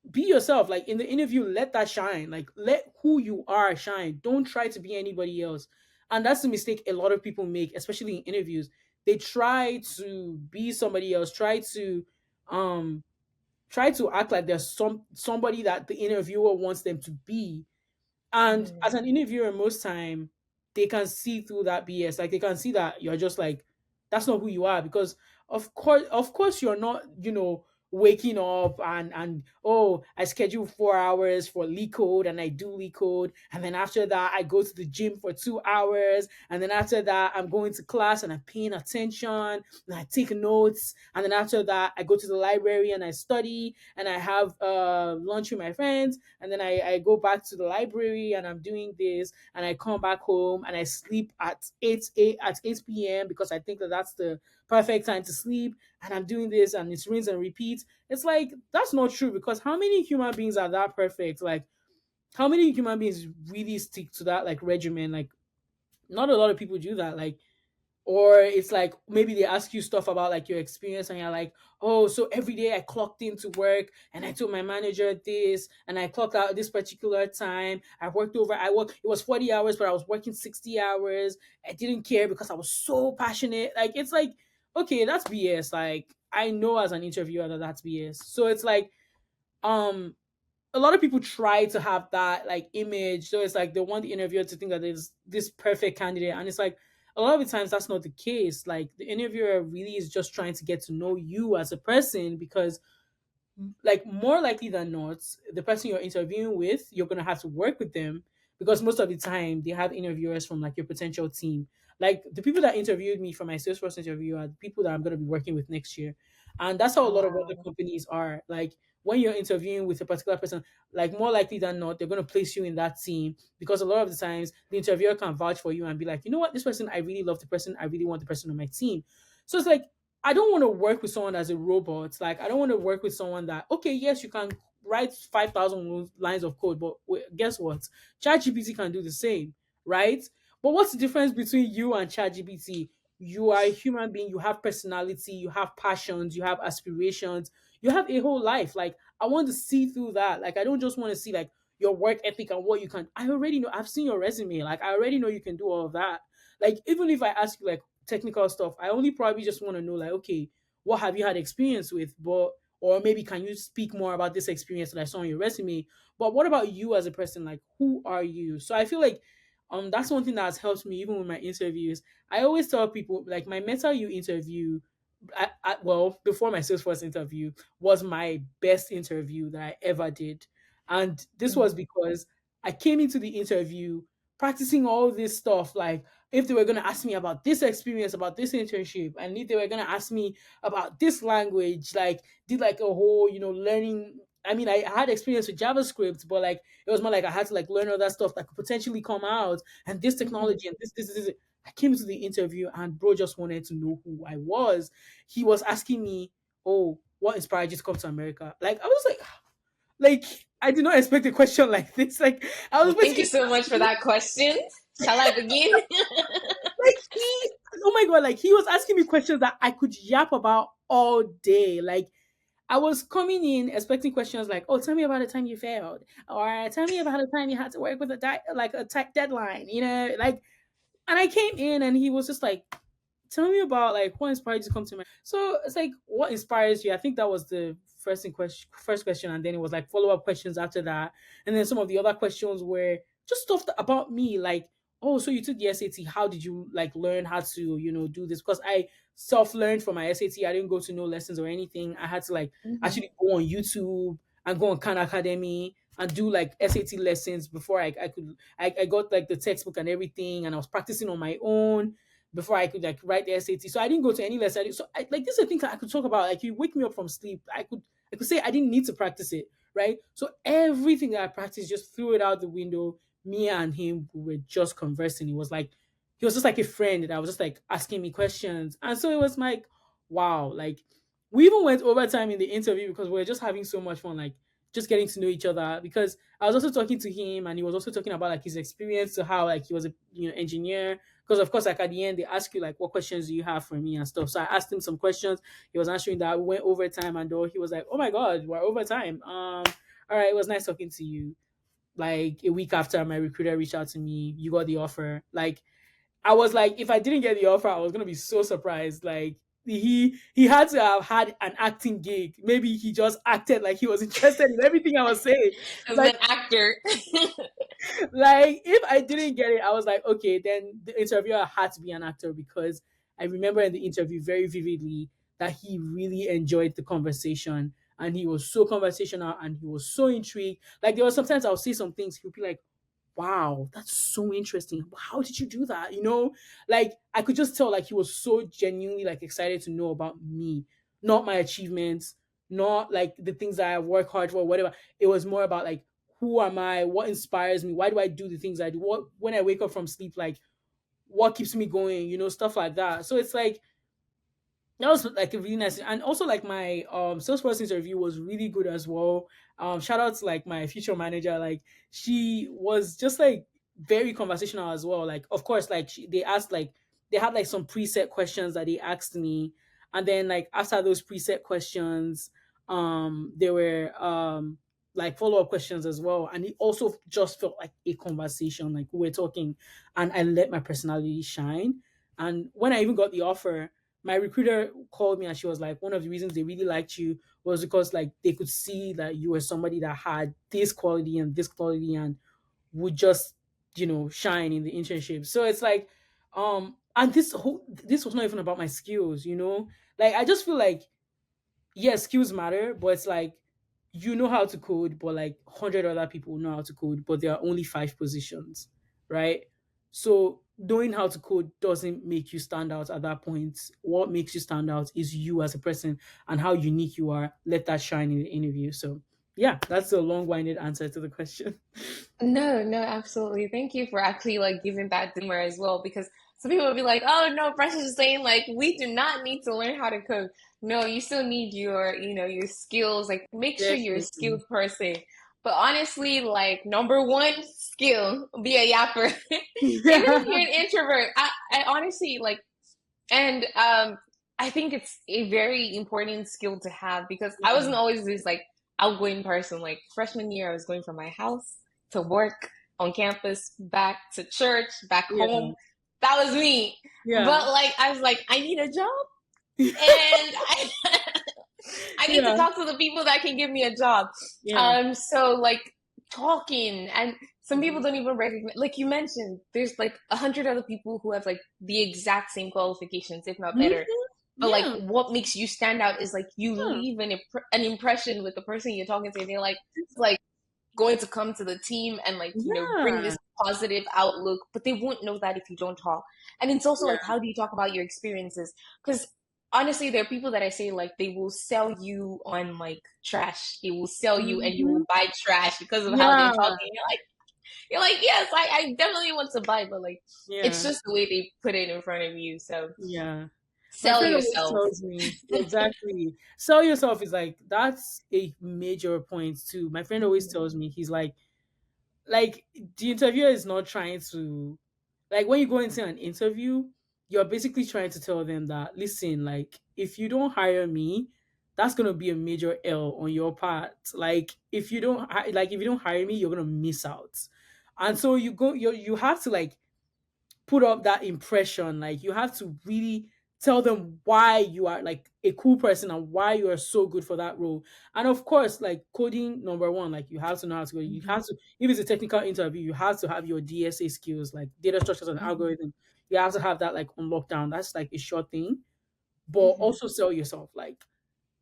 be yourself. Like in the interview, let that shine. Like let who you are shine. Don't try to be anybody else. And that's the mistake a lot of people make, especially in interviews. They try to be somebody else, try to um try to act like there's somebody that the interviewer wants them to be. And as an interviewer, most time they can see through that BS. Like they can see that you're just like, that's not who you are. Because of course, you're not, waking up and oh, I schedule 4 hours for leak code and I do leak code, and then after that I go to the gym for 2 hours, and then after that I'm going to class and I'm paying attention and I take notes, and then after that I go to the library and I study and I have lunch with my friends, and then I go back to the library and I'm doing this, and I come back home and I sleep at 8 because I think that that's the perfect time to sleep, and I'm doing this and it's rinse and repeat. It's like that's not true, because how many human beings are that perfect? Like how many human beings really stick to that like regimen? Like not a lot of people do that. Like, or it's like maybe they ask you stuff about like your experience and you're like, oh, so every day I clocked into work and I told my manager this and I clocked out at this particular time. I worked, it was 40 hours, but I was working 60 hours. I didn't care because I was so passionate. Like, it's like, okay, that's BS. Like, I know as an interviewer that that's BS. So it's like, um, a lot of people try to have that like image. So it's like they want the interviewer to think that there's this perfect candidate. And it's like a lot of the times that's not the case. Like the interviewer really is just trying to get to know you as a person, because like more likely than not, the person you're interviewing with, you're gonna have to work with them, because most of the time they have interviewers from like your potential team. Like the people that interviewed me for my Salesforce interview are the people that I'm gonna be working with next year, and that's how a Oh, lot of other wow. companies are. Like when you're interviewing with a particular person, like more likely than not, they're gonna place you in that team, because a lot of the times the interviewer can vouch for you and be like, you know what, this person, I really love the person, I really want the person on my team. So it's like I don't want to work with someone as a robot. Like, I don't want to work with someone that, okay, yes, you can write 5,000 lines of code, but guess what? ChatGPT can do the same, right? But what's the difference between you and ChatGPT? You are a human being, you have personality, you have passions, you have aspirations, you have a whole life. Like, I want to see through that. Like, I don't just want to see, like, your work ethic and what you can. I already know, I've seen your resume. Like, I already know you can do all of that. Like, even if I ask you, like, technical stuff, I only probably just want to know like, okay, what have you had experience with? But or maybe can you speak more about this experience that I saw on your resume? But what about you as a person? Like, who are you? So I feel like that's one thing that has helped me even with my interviews. I always tell people like my Meta U interview, well, before my Salesforce interview was my best interview that I ever did. And this was Mhm. because I came into the interview practicing all this stuff. Like, if they were going to ask me about this experience, about this internship, and if they were going to ask me about this language, like, did like a whole, learning. I mean, I had experience with JavaScript, but like, it was more like I had to like learn all that stuff that could potentially come out, and this Mhm. technology, and this. I came to the interview, and bro just wanted to know who I was. He was asking me, "Oh, what inspired you to come to America?" Like, I was like, I did not expect a question like this. Like, I was Well, thank you basically so much for that question. Shall I begin? like oh my god, like he was asking me questions that I could yap about all day. Like I was coming in expecting questions like, "Oh, tell me about a time you failed," or "Tell me about a time you had to work with like a tight deadline," like. And I came in and he was just like, tell me about like what inspired you to come to my. So it's like, what inspires you? I think that was the first question, and then it was like follow up questions after that, and then some of the other questions were just stuff about me, like, oh, so you took the SAT, how did you like learn how to do this? Because I self learned for my SAT. I didn't go to no lessons or anything. I had to like Mhm. actually go on YouTube and go on Khan Academy and do like SAT lessons before I could I got like the textbook and everything, and I was practicing on my own before I could like write the SAT. So I didn't go to any lesson. So like this is a thing I could talk about. Like you wake me up from sleep, I could say I didn't need to practice it, right? So everything that I practiced, just threw it out the window. Me and him, we were just conversing. He was just like a friend that I was just like asking me questions, and so it was like, wow, like we even went overtime in the interview because we were just having so much fun, like just getting to know each other. Because I was also talking to him, and he was also talking about like his experience to how like he was a engineer, because of course, like at the end, they ask you like, what questions do you have for me and stuff. So I asked him some questions. He was answering that. We went overtime, and though he was like, "Oh my god, we're overtime." All right, it was nice talking to you. Like a week after my recruiter reached out to me, you got the offer. Like I was like, if I didn't get the offer, I was gonna be so surprised. Like he had to have had an acting gig. Maybe he just acted like he was interested in everything I was saying. As Like an actor. like if I didn't get it, I was like, okay, then the interviewer had to be an actor because I remember in the interview very vividly that he really enjoyed the conversation and he was so conversational and he was so intrigued. Like there was sometimes I'll say some things, he'll be like, wow, that's so interesting. How did you do that? You know, like I could just tell like he was so genuinely like excited to know about me, not my achievements, not like the things that I work hard for, whatever. It was more about like who am I? What inspires me? Why do I do the things I do? What when I wake up from sleep, like what keeps me going? You know, stuff like that. So it's like that was like a really nice, and also like my salesperson interview was really good as well. Shout out to like my future manager. Like she was just like very conversational as well. Like of course like they asked like they had like some preset questions that they asked me, and then like after those preset questions there were like follow-up questions as well, and it also just felt like a conversation, like we were talking, and I let my personality shine. And when I even got the offer, my recruiter called me and she was like, one of the reasons they really liked you was because like they could see that you were somebody that had this quality and would just, you know, shine in the internship. So it's like, and this was not even about my skills, you know? Like I just feel like yes, skills matter, but it's like you know how to code, but like 100 other people know how to code, but there are only five positions, right? So knowing how to code doesn't make you stand out at that point. What makes you stand out is you as a person and how unique you are. Let that shine in the interview. So yeah, that's a long-winded answer to the question. No, no, absolutely. Thank you for actually like giving that dimmer as well, because some people will be like, "Oh no, Precious is saying like we do not need to learn how to cook." No, you still need your, your skills. Like, make sure you're a Definitely. skilled person. But honestly, like number one skill, be a yapper. Even if you're an introvert, I honestly like, and I think it's a very important skill to have because I Yeah. wasn't always this like outgoing person. Like freshman year, I was going from my house to work on campus, back to church, back Yeah. home. That was me. Yeah. But like, I was like, I need a job, and I need to Yeah. talk to the people that can give me a job. Yeah. So like talking, and some people Mhm. don't even recognize. Like you mentioned, there's like 100 other people who have like the exact same qualifications, if not Mhm. better. But like, Yeah. what makes you stand out is like you Yeah. leave an impression with the person you're talking to. They're like going to come to the team and like bring Yeah. this positive outlook, but they won't know that if you don't talk. And it's also like, Yeah. how do you talk about your experiences? Because honestly, there are people that I say like they will sell you on like trash. They will sell you and you Mhm. will buy trash because of how they're Yeah. talking. You're like, yes, I definitely want to buy, but like it's Yeah. just the way they put it in front of you. So Yeah. My sell friend always yourself. tells me exactly. Sell yourself is like that's a major point too. My friend always Mhm, tells me he's like the interviewer is not trying to like when you go into an interview, you're basically trying to tell them that listen, like if you don't hire me, that's gonna be a major L on your part. Like if you don't like if you don't hire me, you're gonna miss out. And so you have to like put up that impression. Like you have to really tell them why you are like a cool person and why you are so good for that role. And of course, like coding number one, like you have to know how to code. You mhm, have to, if it's a technical interview, you have to have your DSA skills, like data structures and mhm, algorithm. You have to have that like on lockdown. That's like a short thing. But mhm, also sell yourself. Like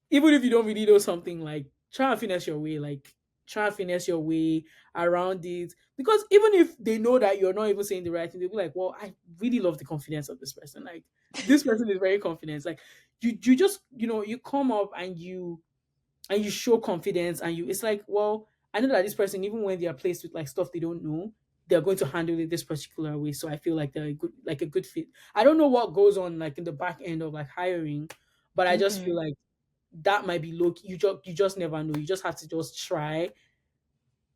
even if you don't really know something, like try and finesse your way, like try and finesse your way around it. Because even if they know that you're not even saying the right thing, they'll be like, well, I really love the confidence of this person. Like this person is very confident. Like you just, you know, you come up and you show confidence and you it's like, well, I know that this person, even when they are placed with like stuff they don't know, they're going to handle it this particular way. So I feel like they're a good fit. I don't know what goes on like in the back end of like hiring, but I just feel mhm, like that might be low. You just never know. You just have to just try,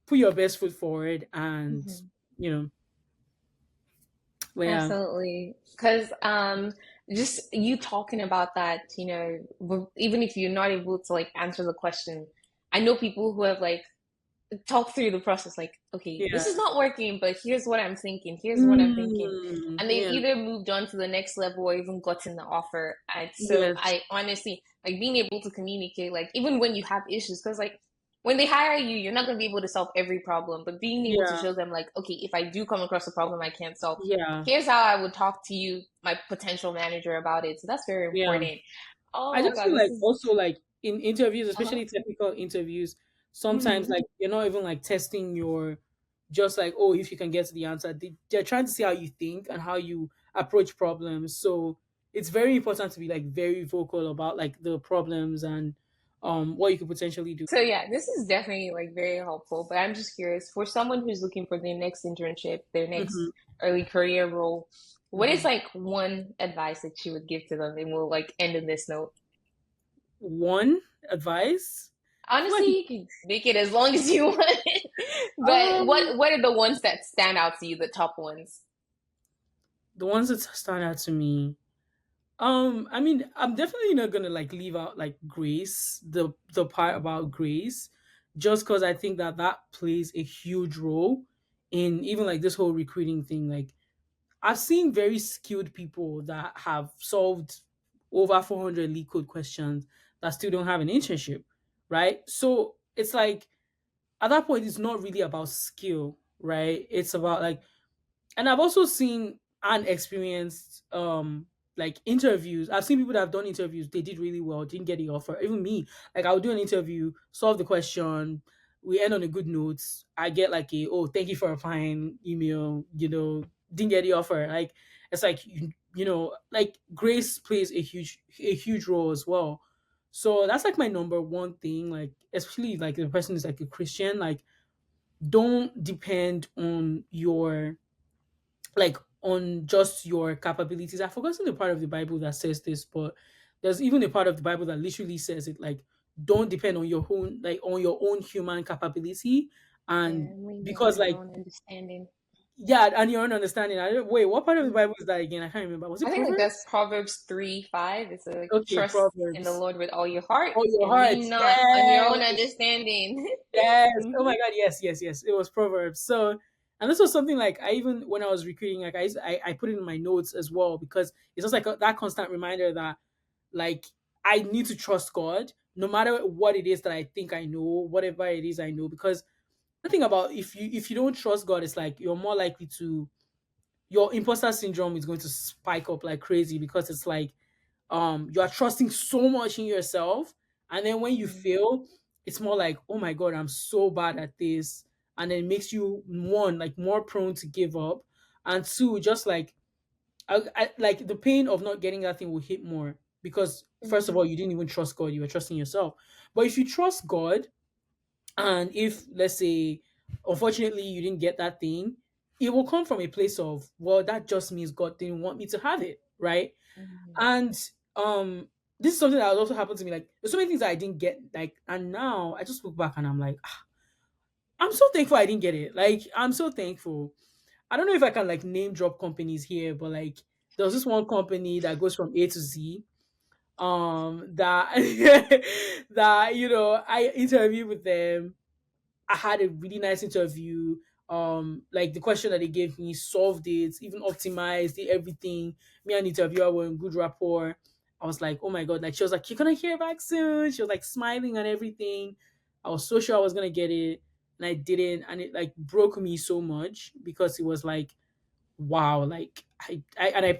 put your best foot forward, and mhm. you know, but yeah. Absolutely. Because just you talking about that, even if you're not able to like answer the question, I know people who have like talk through the process like, okay, Yeah. this is not working, but here's what I'm thinking, here's what I'm thinking. Mm, And they've yeah. either moved on to the next level or even gotten the offer. And so Yes. I honestly like being able to communicate, like even when you have issues, because like when they hire you, you're not going to be able to solve every problem, but being able to Yeah. show them like, okay, if I do come across a problem I can't solve, Yeah. here's how I would talk to you, my potential manager, about it. So that's very Yeah. important. Oh I my just God, feel this like is, also like in interviews, uh-huh. especially technical interviews, sometimes Mhm. like you're not even like testing your just like, oh, if you can get to the answer. They're trying to see how you think and how you approach problems. So it's very important to be like very vocal about like the problems and what you could potentially do. So yeah, this is definitely like very helpful, but I'm just curious for someone who's looking for their next internship, their next Hmm. early career role, what is Hmm. like one advice that you would give to them? And we'll like end on this note. One advice. I feel like Honestly, you can make it as long as you want. But um what are the ones that stand out to you, the top ones? the ones that stand out to me. I mean, I'm definitely not gonna like leave out like grace, the part about grace, just because I think that that plays a huge role in even like this whole recruiting thing. Like, I've seen very skilled people that have solved over 400 leak code questions that still don't have an internship, right? So it's like at that point, it's not really about skill, right? It's about like, and I've also seen and experienced like interviews. I've seen people that have done interviews, they did really well, didn't get the offer. Even me, like I'll do an interview, solve the question, we end on a good note. I get like a, oh, thank you for applying email, didn't get the offer. Like it's like like grace plays a huge role as well. So that's like my number one thing, like especially like the person is like a Christian, like don't depend on your like on just your capabilities. I've forgotten the part of the Bible that says this, but there's even a part of the Bible that literally says it like don't depend on your own human capability. And And lean on because your like own understanding. yeah, and your own understanding. I don't wait, what part of the Mhm. Bible is that again? I can't remember. Was I it think like that's Proverbs? Proverbs 3:5. It's a like, Okay, trust in the Proverbs. Lord with all your heart Oh, your and heart. lean not on your own Yes. understanding. Yes. Oh my Hmm. God. Yes. Yes. Yes. It was Proverbs. So, and this was something like I even when I was recreating, like I put it in my notes as well because it's just like that constant reminder that like I need to trust God no matter what it is that I think I know, whatever it is I know. Because the thing about if you don't trust God, it's like you're more likely to your imposter syndrome is going to spike up like crazy because it's like you are trusting so much in yourself, and then when you fail it's more like, oh my God, I'm so bad at this, and then it makes you one like more prone to give up, and two just like like the pain of not getting that thing will hit more because first of all Hmm. you didn't even trust God, you were trusting yourself. But if you trust God, and if let's say unfortunately you didn't get that thing, it will come from a place of, well, that just means God didn't want me to have it, right? Hmm. And um this is something that has also happened to me. Like there's so many things that I didn't get, like, and now I just look back and I'm like, "Ah, I'm so thankful I didn't get it. Like I'm so thankful. I don't know if I can like name drop companies here, but like there was this one company that goes from A to Z. That that I interviewed with them. I had a really nice interview. Like the question that they gave me, solved it, even optimized it, everything. Me and the interviewer were in good rapport. I was like, oh my God, like she was like, you're gonna hear back soon. She was like smiling and everything. I was so sure I was gonna get it, and I didn't, and it like broke me so much because it was like, wow, like I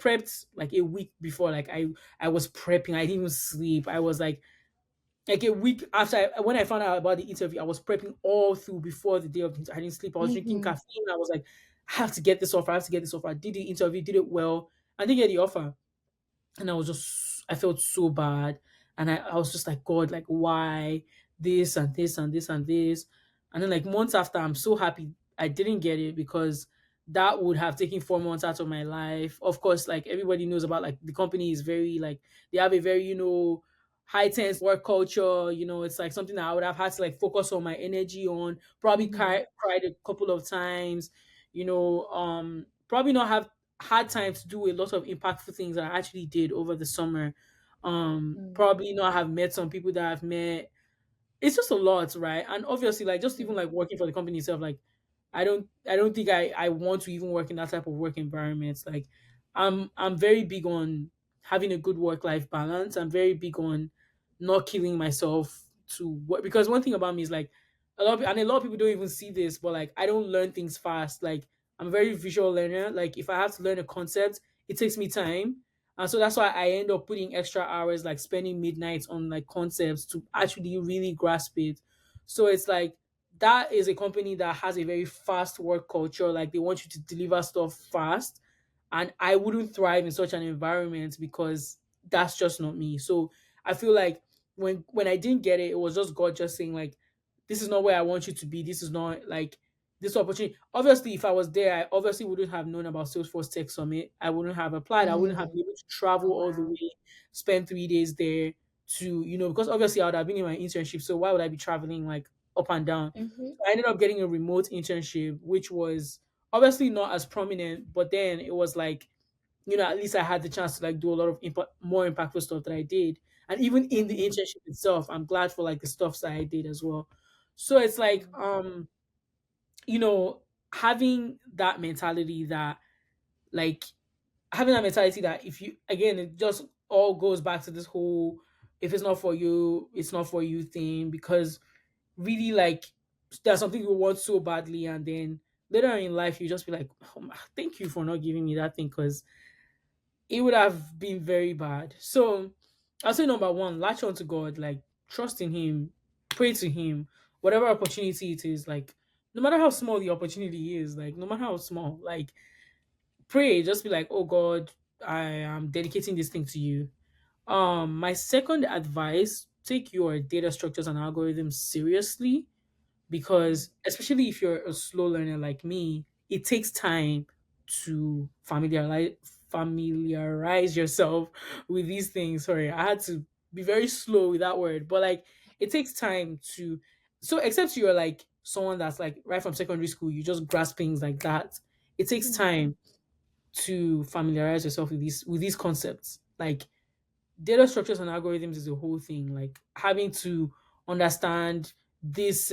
prepped like a week before, like I was prepping, I didn't even sleep. I was like a week after when I found out about the interview, I was prepping all through before the day of the interview. I didn't sleep. I was drinking Hmm. caffeine. I was like, I have to get this offer. I have to get this offer. I did the interview, did it well. I didn't get the offer, and I felt so bad, and I was just like, God, like why this and this and this and this, and then like months after, I'm so happy I didn't get it because that would have taken 4 months out of my life. Of course, like everybody knows about, like, the company is very like they have a very high tense work culture. It's like something that I would have had to like focus all my energy on. Probably Hmm. cried a couple of times. Probably not have had time to do a lot of impactful things that I actually did over the summer. Probably not have met some people that I've met. it's just a lot, right? And obviously, like just even Mhm. like working for the company itself, like I don't think I want to even work in that type of work environment. Like I'm very big on having a good work life balance. I'm very big on not killing myself to work, because one thing about me is like a lot of people don't even see this, but like I don't learn things fast. Like I'm a very visual learner. Like if I have to learn a concept, it takes me time. And so that's why I end up putting extra hours, like spending midnights on like concepts to actually really grasp it. So it's like that is a company that has a very fast work culture. Like they want you to deliver stuff fast. And I wouldn't thrive in such an environment because that's just not me. So I feel like when I didn't get it, it was just God just saying like, this is not where I want you to be. This is not like this opportunity. Obviously, if I was there, I obviously wouldn't have known about Salesforce Tech Summit. I wouldn't have applied. I wouldn't have Mm. been able to travel Oh all the wow. way, spend 3 days there to, because obviously I would have been in my internship. So why would I be traveling like up and down? Mhm. So I ended up getting a remote internship, which was obviously not as prominent, but then it was like, at least I had the chance to like do a lot of more impactful stuff that I did. And even in the Mhm. internship itself, I'm glad for like the stuff that I did as well. So it's like, Mhm. you know, having that mentality that like having that mentality that if you again it just all goes back to this whole if it's not for you, it's not for you thing, because really like there's something you want so badly and then later in life you just be like, oh, thank you for not giving me that thing, because it would have been very bad. So I'll say number one, latch on to God, like trust in Him, pray to Him, whatever opportunity it is, like no matter how small the opportunity is, like no matter how small, like pray, just be like, oh God, I am dedicating this thing to you. My second advice, take your data structures and algorithms seriously, because especially if you're a slow learner like me, it takes time to familiarize yourself with these things. Sorry, I had to be very slow with that word, but like it takes time to. So except you're like someone that's like right from secondary school, you just grasp things like that. It takes Mhm. time to familiarize yourself with these concepts. Like data structures and algorithms is a whole thing. Like having to understand this,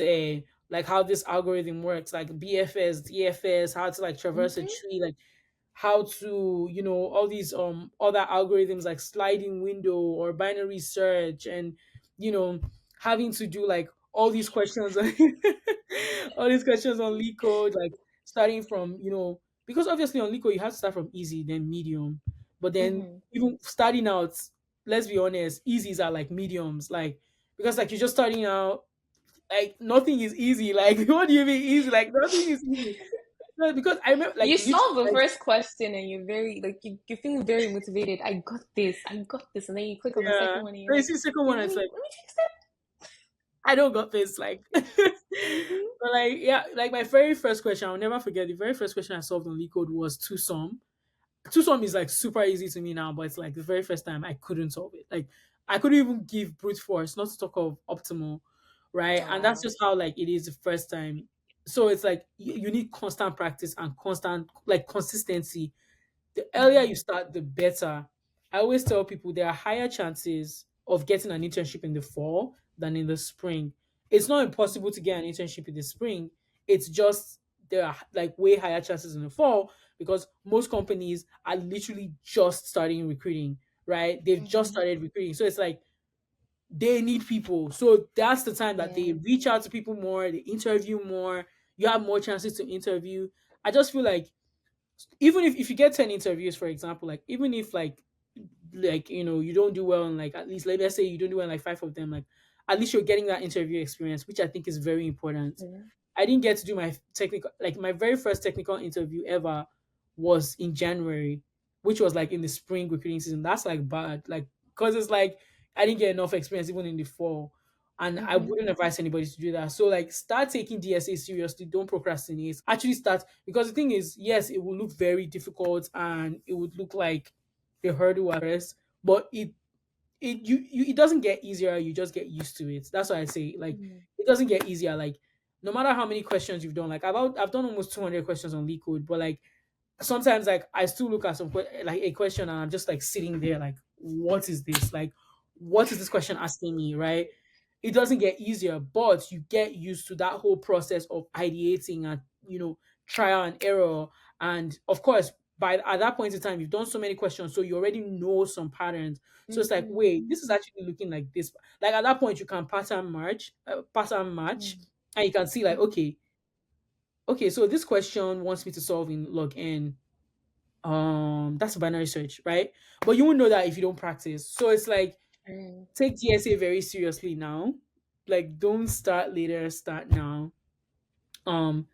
like how this algorithm works, like BFS, DFS, how to like traverse a Mhm. tree, like how to, all these other algorithms like sliding window or binary search, and you know, having to do like all these questions, all these questions on leak code, like starting from, because obviously on leak code you have to start from easy, then medium, but then Mhm. even starting out, let's be honest, easies are like mediums, like because like you're just starting out, like nothing is easy. Like what do you mean easy? Like nothing is easy. No, because I remember like You literally solve the like, first question and you're very like you're feeling very motivated. I got this. I got this. And then you click on the yeah. second one and you're Then you like, see the second wait, one, it's like let me fix that. I don't got this. Like but Mhm. like yeah, like my very first question, I'll never forget the very first question I solved on LeetCode was two sum. Two sum is like super easy to me now, but it's like the very first time I couldn't solve it. Like I couldn't even give brute force, not to talk of optimal, right? Oh And that's wow. just how like it is the first time. So it's like you need constant practice and constant like consistency. The earlier you Mhm. start, the better. I always tell people there are higher chances of getting an internship in the fall than in the spring. It's not impossible to get an internship in the spring. It's just there are like way higher chances in the fall because most companies are literally just starting recruiting, right? They've just Mhm. started recruiting. So it's like they need people. So that's the time that they Yeah. reach out to people more, they interview more, you have more chances to interview. I just feel like even if you get 10 interviews, for example, like even if like you don't do well in like at least like, let's say you don't do well in like five of them, like at least you're getting that interview experience, which I think is very important. Yeah. I didn't get to do my technical, like my very first technical interview ever was in January, which was like in the spring recruiting season. That's like bad, like because it's like I didn't get enough experience even in the fall, and I Mhm. wouldn't advise anybody to do that. So like start taking DSA seriously. Don't procrastinate. Actually start, because the thing is, yes, it will look very difficult and it would look like a hurdle at first, but it doesn't get easier. You just get used to it. That's why I say like Mhm. it doesn't get easier. Like no matter how many questions you've done, like I've done almost 200 questions on leak code, but like sometimes like I still look at like a question and I'm just like sitting there like, what is this? Like, what is this question asking me, right? it doesn't get easier, but you get used to that whole process of ideating and, trial and error. And of course, by at that point in time, you've done so many questions, so you already know some patterns. So it's like, Mm-hmm. wait, this is actually looking like this. Like at that point, you can pattern match, and you can see like, okay, so this question wants me to solve in log n. That's a binary search, right? But you won't know that if you don't practice. So it's like, Mm-hmm. take DSA very seriously now. Like, don't start later, start now. Um,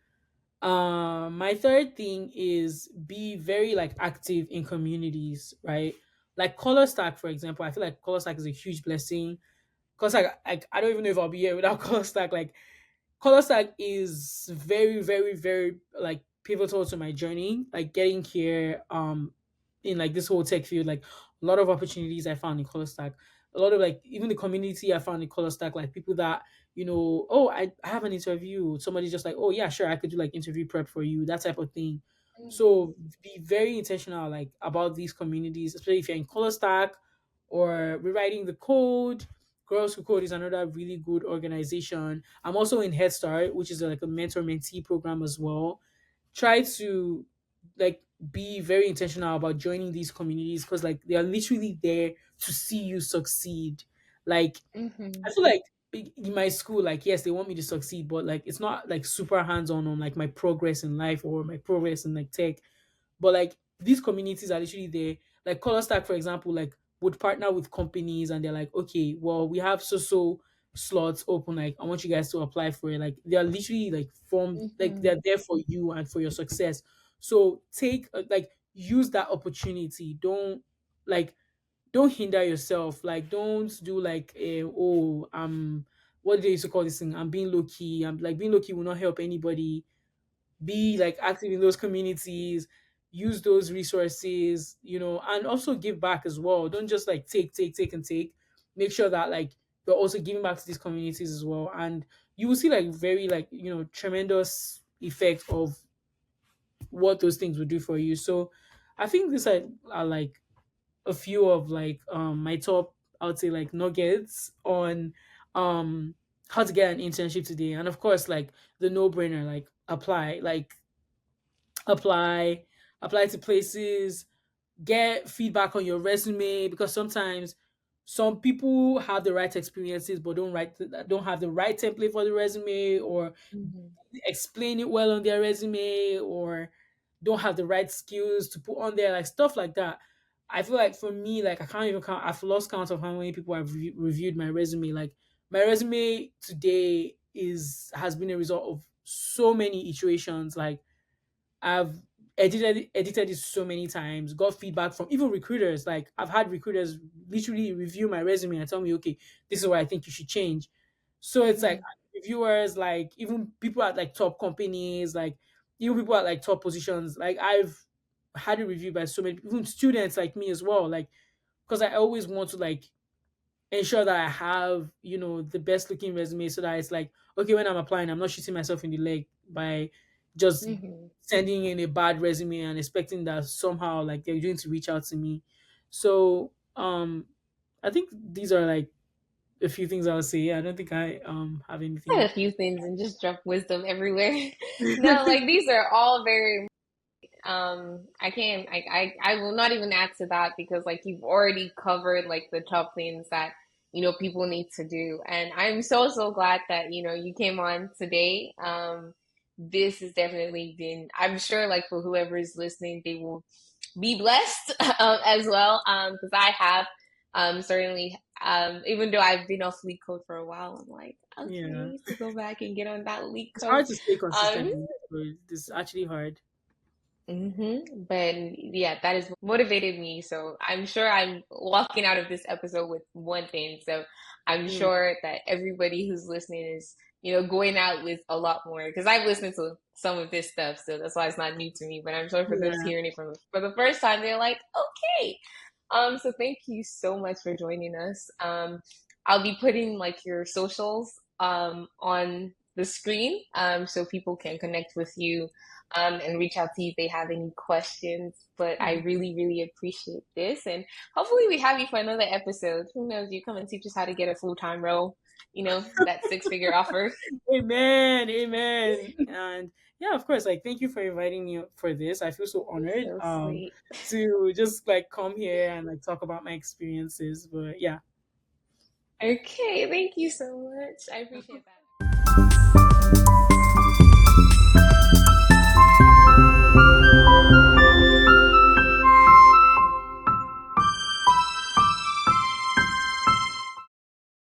my third thing is be very like active in communities, right? Like Color Stack, for example. I feel like Color Stack is a huge blessing. Cause like I don't even know if I'll be here without Color Stack. Like Color Stack is very, very, very like pivotal to my journey. Like getting here, in like this whole tech field, like a lot of opportunities I found in Color Stack. A lot of like even the community I found in Color Stack, like people that, oh, I have an interview. Somebody's just like, oh yeah, sure, I could do like interview prep for you, that type of thing. So be very intentional like about these communities, especially if you're in Color Stack or rewriting the code. Girls Who Code is another really good organization. I'm also in Head Start, which is like a mentor mentee program as well. Try to like be very intentional about joining these communities because like they are literally there to see you succeed. Like Mm-hmm. I feel like in my school, like yes, they want me to succeed, but like it's not like super hands on like my progress in life or my progress in like tech. But like these communities are literally there. Like Color Stack, for example, like would partner with companies and they're like, okay, well, we have so slots open. Like, I want you guys to apply for it. Like, they are literally like formed, like Mm-hmm. they're there for you and for your success. So take like use that opportunity. Like don't hinder yourself. Like don't do like what do they used to call this thing? I'm being low key. I'm like being low key will not help anybody. Be like active in those communities, use those resources, and also give back as well. Don't just like take and take. Make sure that like you're also giving back to these communities as well, and you will see like very like tremendous effect of what those things would do for you. So I think these are like a few of like my top, I would say, like nuggets on um how to get an internship today. And of course, like the no brainer, like apply apply to places, get feedback on your resume, because sometimes some people have the right experiences but don't have the right template for the resume, or Mm-hmm. explain it well on their resume, or don't have the right skills to put on there, like stuff like that. I feel like for me, like I can't even count. I've lost count of how many people have reviewed my resume. Like my resume today is has been a result of so many iterations. Like I've edited it so many times, got feedback from even recruiters. Like I've had recruiters literally review my resume and tell me, okay, this is what I think you should change. So it's like Mm-hmm. reviewers, like even people at like top companies, like even people at like top positions. Like I've had it reviewed by so many, even students like me as well. Like because I always want to like ensure that I have, the best looking resume, so that it's like, okay, when I'm applying, I'm not shooting myself in the leg by just Mm-hmm. sending in a bad resume and expecting that somehow like they're going to reach out to me. So I think these are like a few things I'll say. Yeah, I don't think I have Said anything. a few things and just drop wisdom everywhere. No, like these are all very I can't I will not even add to that because like you've already covered like the top things that people need to do. And I'm so glad that you came on today. This has definitely been, I'm sure like for whoever is listening, they will be blessed as well. Because I have certainly even though I've been off leak code for a while, I'm like, okay, I Yeah, need to go back and get on that leak it's code. hard to stay Um consistent in this field. It's actually hard. But yeah, that is motivated me. So I'm sure I'm walking out of this episode with one thing. So I'm Yeah, sure that everybody who's listening is, going out with a lot more because I've listened to some of this stuff. So that's why it's not new to me. But I'm sure for those yeah, hearing it for the first time, they're like, okay. So thank you so much for joining us. I'll be putting like your socials on the screen so people can connect with you and reach out to you if they have any questions. But I yeah. really appreciate this. And hopefully we have you for another episode. Who knows? You come and teach us how to get a full-time role. that six-figure offer. Amen, amen. And yeah, of course, like thank you for inviting me for this. I feel so honored So sweet. to just like come here and like talk about my experiences. But yeah. Okay, thank you so much. I appreciate that.